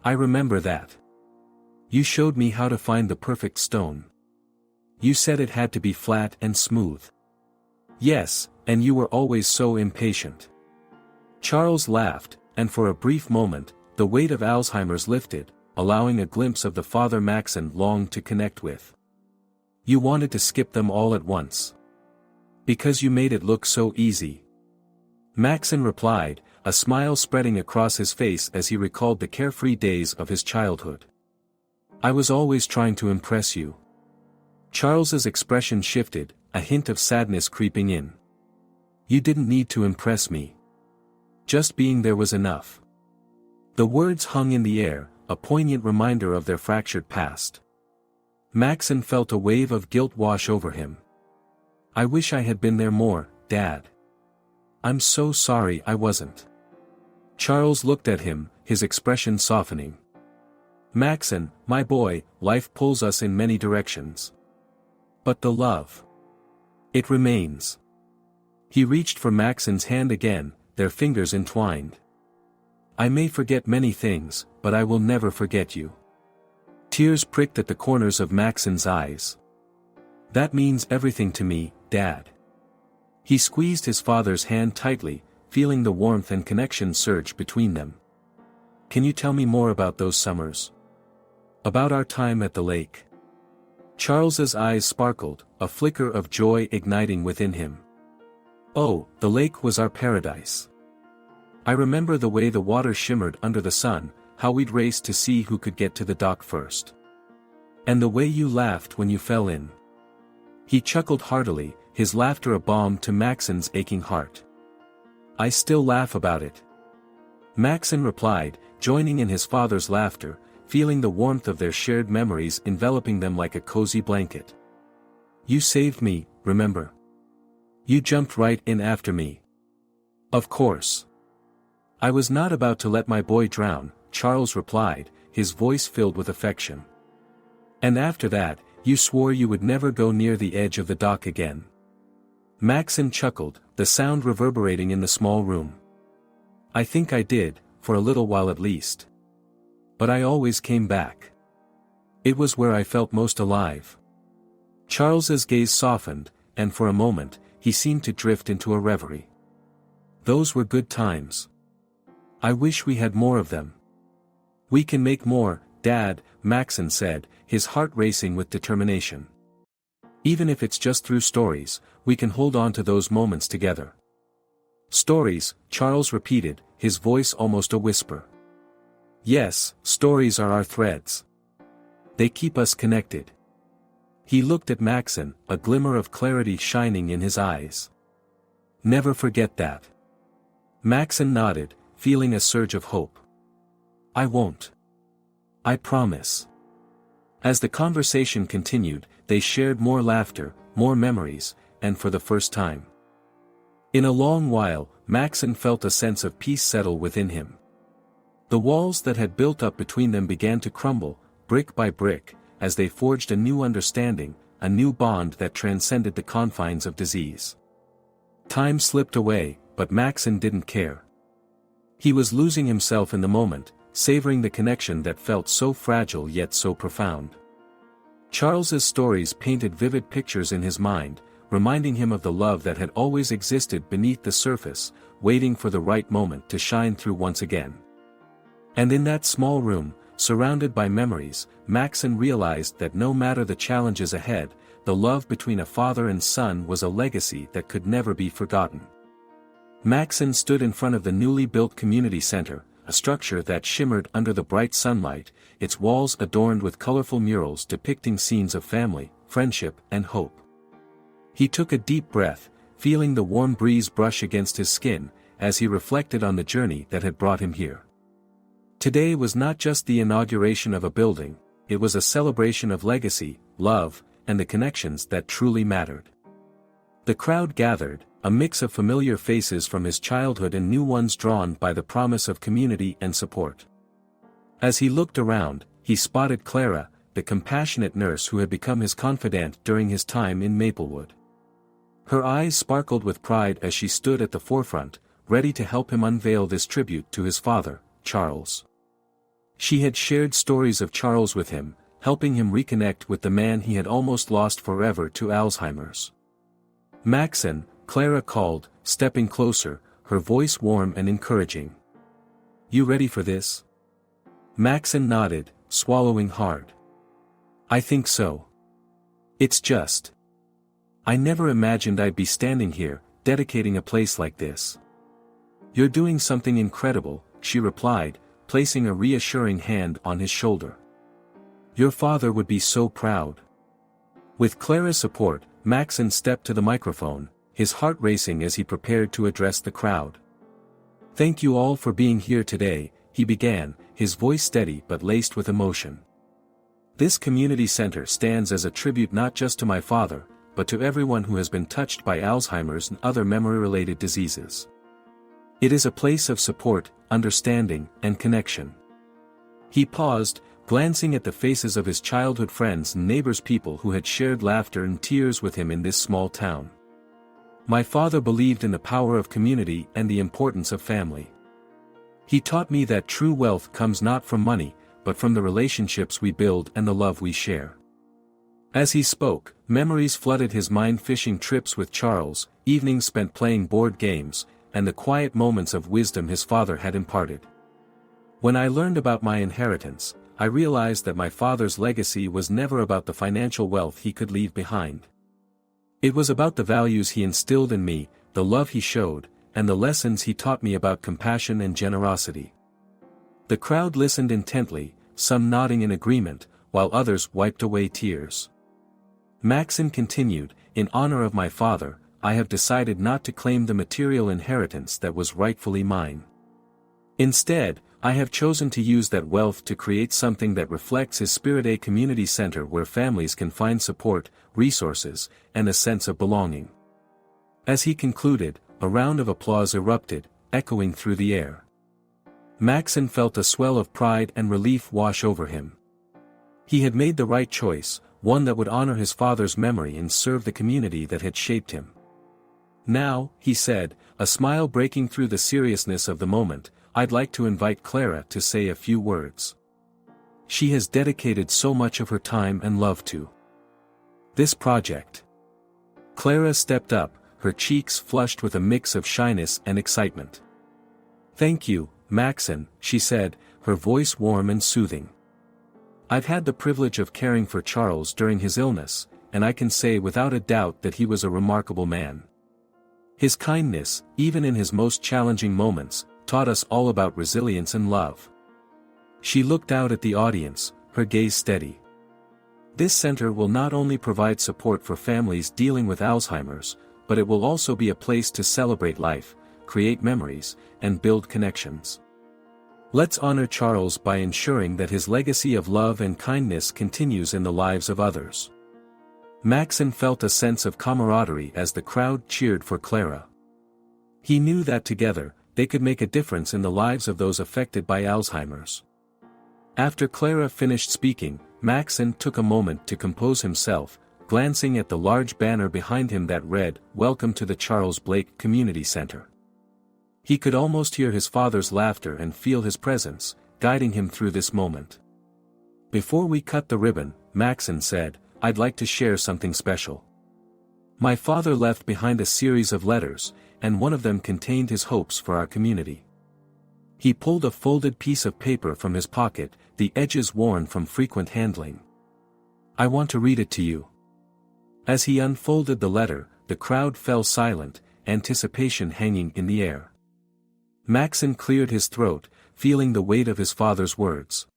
I remember that. You showed me how to find the perfect stone. You said it had to be flat and smooth. Yes, and you were always so impatient. Charles laughed, and for a brief moment, the weight of Alzheimer's lifted, allowing a glimpse of the father Maxon longed to connect with. You wanted to skip them all at once. Because you made it look so easy. Maxon replied, a smile spreading across his face as he recalled the carefree days of his childhood. I was always trying to impress you. Charles's expression shifted, a hint of sadness creeping in. You didn't need to impress me. Just being there was enough. The words hung in the air, a poignant reminder of their fractured past. Maxon felt a wave of guilt wash over him. I wish I had been there more, Dad. I'm so sorry I wasn't. Charles looked at him, his expression softening. Maxon, my boy, life pulls us in many directions. But the love. It remains. He reached for Maxon's hand again, their fingers entwined. I may forget many things, but I will never forget you. Tears pricked at the corners of Maxon's eyes. That means everything to me, Dad. He squeezed his father's hand tightly, feeling the warmth and connection surge between them. Can you tell me more about those summers? About our time at the lake? Charles's eyes sparkled, a flicker of joy igniting within him. Oh, the lake was our paradise. I remember the way the water shimmered under the sun, how we'd race to see who could get to the dock first. And the way you laughed when you fell in. He chuckled heartily, his laughter a balm to Maxon's aching heart. I still laugh about it. Maxon replied, joining in his father's laughter, feeling the warmth of their shared memories enveloping them like a cozy blanket. You saved me, remember? You jumped right in after me. Of course. I was not about to let my boy drown, Charles replied, his voice filled with affection. And after that, you swore you would never go near the edge of the dock again. Maxon chuckled, the sound reverberating in the small room. I think I did, for a little while at least. But I always came back. It was where I felt most alive. Charles's gaze softened, and for a moment, he seemed to drift into a reverie. Those were good times. I wish we had more of them. We can make more, Dad, Maxon said, his heart racing with determination. Even if it's just through stories, we can hold on to those moments together. Stories, Charles repeated, his voice almost a whisper. Yes, stories are our threads. They keep us connected. He looked at Maxon, a glimmer of clarity shining in his eyes. Never forget that. Maxon nodded, feeling a surge of hope. I won't. I promise. As the conversation continued, they shared more laughter, more memories, and for the first time. In a long while, Maxon felt a sense of peace settle within him. The walls that had built up between them began to crumble, brick by brick, as they forged a new understanding, a new bond that transcended the confines of disease. Time slipped away, but Maxon didn't care. He was losing himself in the moment, savoring the connection that felt so fragile yet so profound. Charles's stories painted vivid pictures in his mind, reminding him of the love that had always existed beneath the surface, waiting for the right moment to shine through once again. And in that small room, surrounded by memories, Maxon realized that no matter the challenges ahead, the love between a father and son was a legacy that could never be forgotten. Maxon stood in front of the newly built community center, a structure that shimmered under the bright sunlight, its walls adorned with colorful murals depicting scenes of family, friendship, and hope. He took a deep breath, feeling the warm breeze brush against his skin, as he reflected on the journey that had brought him here. Today was not just the inauguration of a building, it was a celebration of legacy, love, and the connections that truly mattered. The crowd gathered, a mix of familiar faces from his childhood and new ones drawn by the promise of community and support. As he looked around, he spotted Clara, the compassionate nurse who had become his confidant during his time in Maplewood. Her eyes sparkled with pride as she stood at the forefront, ready to help him unveil this tribute to his father, Charles. She had shared stories of Charles with him, helping him reconnect with the man he had almost lost forever to Alzheimer's. "Maxon," Clara called, stepping closer, her voice warm and encouraging. "You ready for this?" Maxon nodded, swallowing hard. "I think so. It's just. I never imagined I'd be standing here, dedicating a place like this." "You're doing something incredible," she replied, placing a reassuring hand on his shoulder. "Your father would be so proud." With Clara's support, Maxon stepped to the microphone, his heart racing as he prepared to address the crowd. "Thank you all for being here today," he began, his voice steady but laced with emotion. "This community center stands as a tribute not just to my father, but to everyone who has been touched by Alzheimer's and other memory-related diseases. It is a place of support, understanding, and connection." He paused, glancing at the faces of his childhood friends and neighbors, people who had shared laughter and tears with him in this small town. "My father believed in the power of community and the importance of family. He taught me that true wealth comes not from money, but from the relationships we build and the love we share." As he spoke, memories flooded his mind, fishing trips with Charles, evenings spent playing board games, and the quiet moments of wisdom his father had imparted. "When I learned about my inheritance, I realized that my father's legacy was never about the financial wealth he could leave behind. It was about the values he instilled in me, the love he showed, and the lessons he taught me about compassion and generosity." The crowd listened intently, some nodding in agreement, while others wiped away tears. Maxon continued, "In honor of my father, I have decided not to claim the material inheritance that was rightfully mine. Instead, I have chosen to use that wealth to create something that reflects his spirit, a community center where families can find support, resources, and a sense of belonging." As he concluded, a round of applause erupted, echoing through the air. Maxon felt a swell of pride and relief wash over him. He had made the right choice, one that would honor his father's memory and serve the community that had shaped him. "Now," he said, a smile breaking through the seriousness of the moment, "I'd like to invite Clara to say a few words. She has dedicated so much of her time and love to this project." Clara stepped up, her cheeks flushed with a mix of shyness and excitement. "Thank you, Maxon," she said, her voice warm and soothing. "I've had the privilege of caring for Charles during his illness, and I can say without a doubt that he was a remarkable man. His kindness, even in his most challenging moments, taught us all about resilience and love." She looked out at the audience, her gaze steady. "This center will not only provide support for families dealing with Alzheimer's, but it will also be a place to celebrate life, create memories, and build connections. Let's honor Charles by ensuring that his legacy of love and kindness continues in the lives of others." Maxon felt a sense of camaraderie as the crowd cheered for Clara. He knew that together, they could make a difference in the lives of those affected by Alzheimer's. After Clara finished speaking, Maxon took a moment to compose himself, glancing at the large banner behind him that read, "Welcome to the Charles Blake Community Center." He could almost hear his father's laughter and feel his presence, guiding him through this moment. "Before we cut the ribbon," Maxon said, "I'd like to share something special. My father left behind a series of letters, and one of them contained his hopes for our community." He pulled a folded piece of paper from his pocket, the edges worn from frequent handling. "I want to read it to you." As he unfolded the letter, the crowd fell silent, anticipation hanging in the air. Maxon cleared his throat, feeling the weight of his father's words.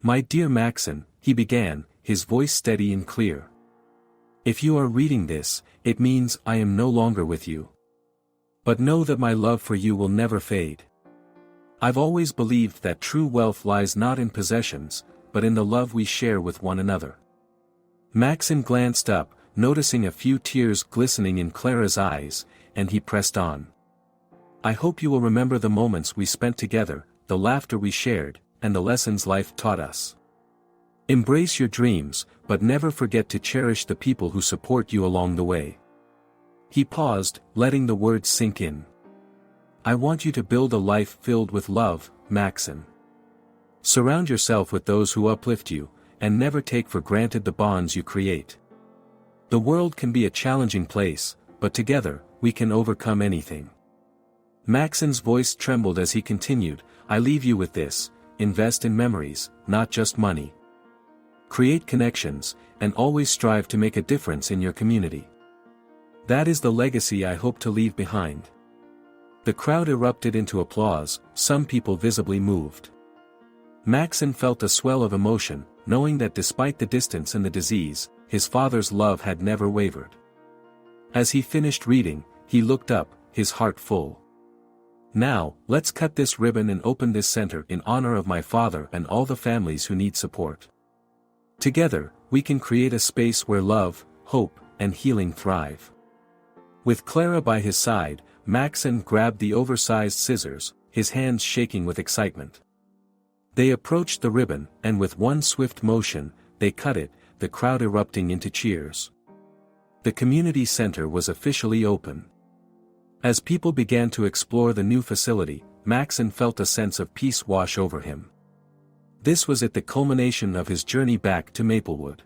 "My dear Maxon," he began, his voice steady and clear. "If you are reading this, it means I am no longer with you. But know that my love for you will never fade. I've always believed that true wealth lies not in possessions, but in the love we share with one another." Maxon glanced up, noticing a few tears glistening in Clara's eyes, and he pressed on. "I hope you will remember the moments we spent together, the laughter we shared, and the lessons life taught us. Embrace your dreams, but never forget to cherish the people who support you along the way." He paused, letting the words sink in. "I want you to build a life filled with love, Maxon. Surround yourself with those who uplift you, and never take for granted the bonds you create. The world can be a challenging place, but together, we can overcome anything." Maxon's voice trembled as he continued, "I leave you with this: invest in memories, not just money. Create connections, and always strive to make a difference in your community. That is the legacy I hope to leave behind." The crowd erupted into applause, some people visibly moved. Maxon felt a swell of emotion, knowing that despite the distance and the disease, his father's love had never wavered. As he finished reading, he looked up, his heart full. "Now, let's cut this ribbon and open this center in honor of my father and all the families who need support. Together, we can create a space where love, hope, and healing thrive." With Clara by his side, Maxon grabbed the oversized scissors, his hands shaking with excitement. They approached the ribbon, and with one swift motion, they cut it, the crowd erupting into cheers. The community center was officially open. As people began to explore the new facility, Maxon felt a sense of peace wash over him. This was at the culmination of his journey back to Maplewood.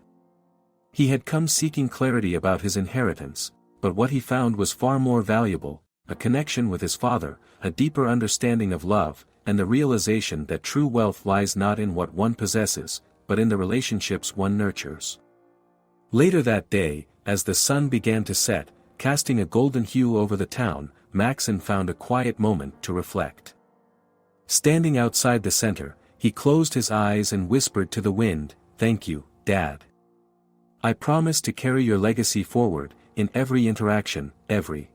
He had come seeking clarity about his inheritance, but what he found was far more valuable: a connection with his father, a deeper understanding of love, and the realization that true wealth lies not in what one possesses, but in the relationships one nurtures. Later that day, as the sun began to set, casting a golden hue over the town, Maxon found a quiet moment to reflect. Standing outside the center, he closed his eyes and whispered to the wind, "Thank you, Dad. I promise to carry your legacy forward, in every interaction, every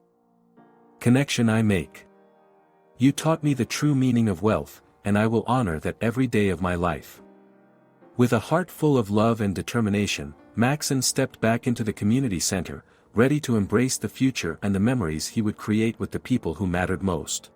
connection I make. You taught me the true meaning of wealth, and I will honor that every day of my life." With a heart full of love and determination, Maxon stepped back into the community center, ready to embrace the future and the memories he would create with the people who mattered most.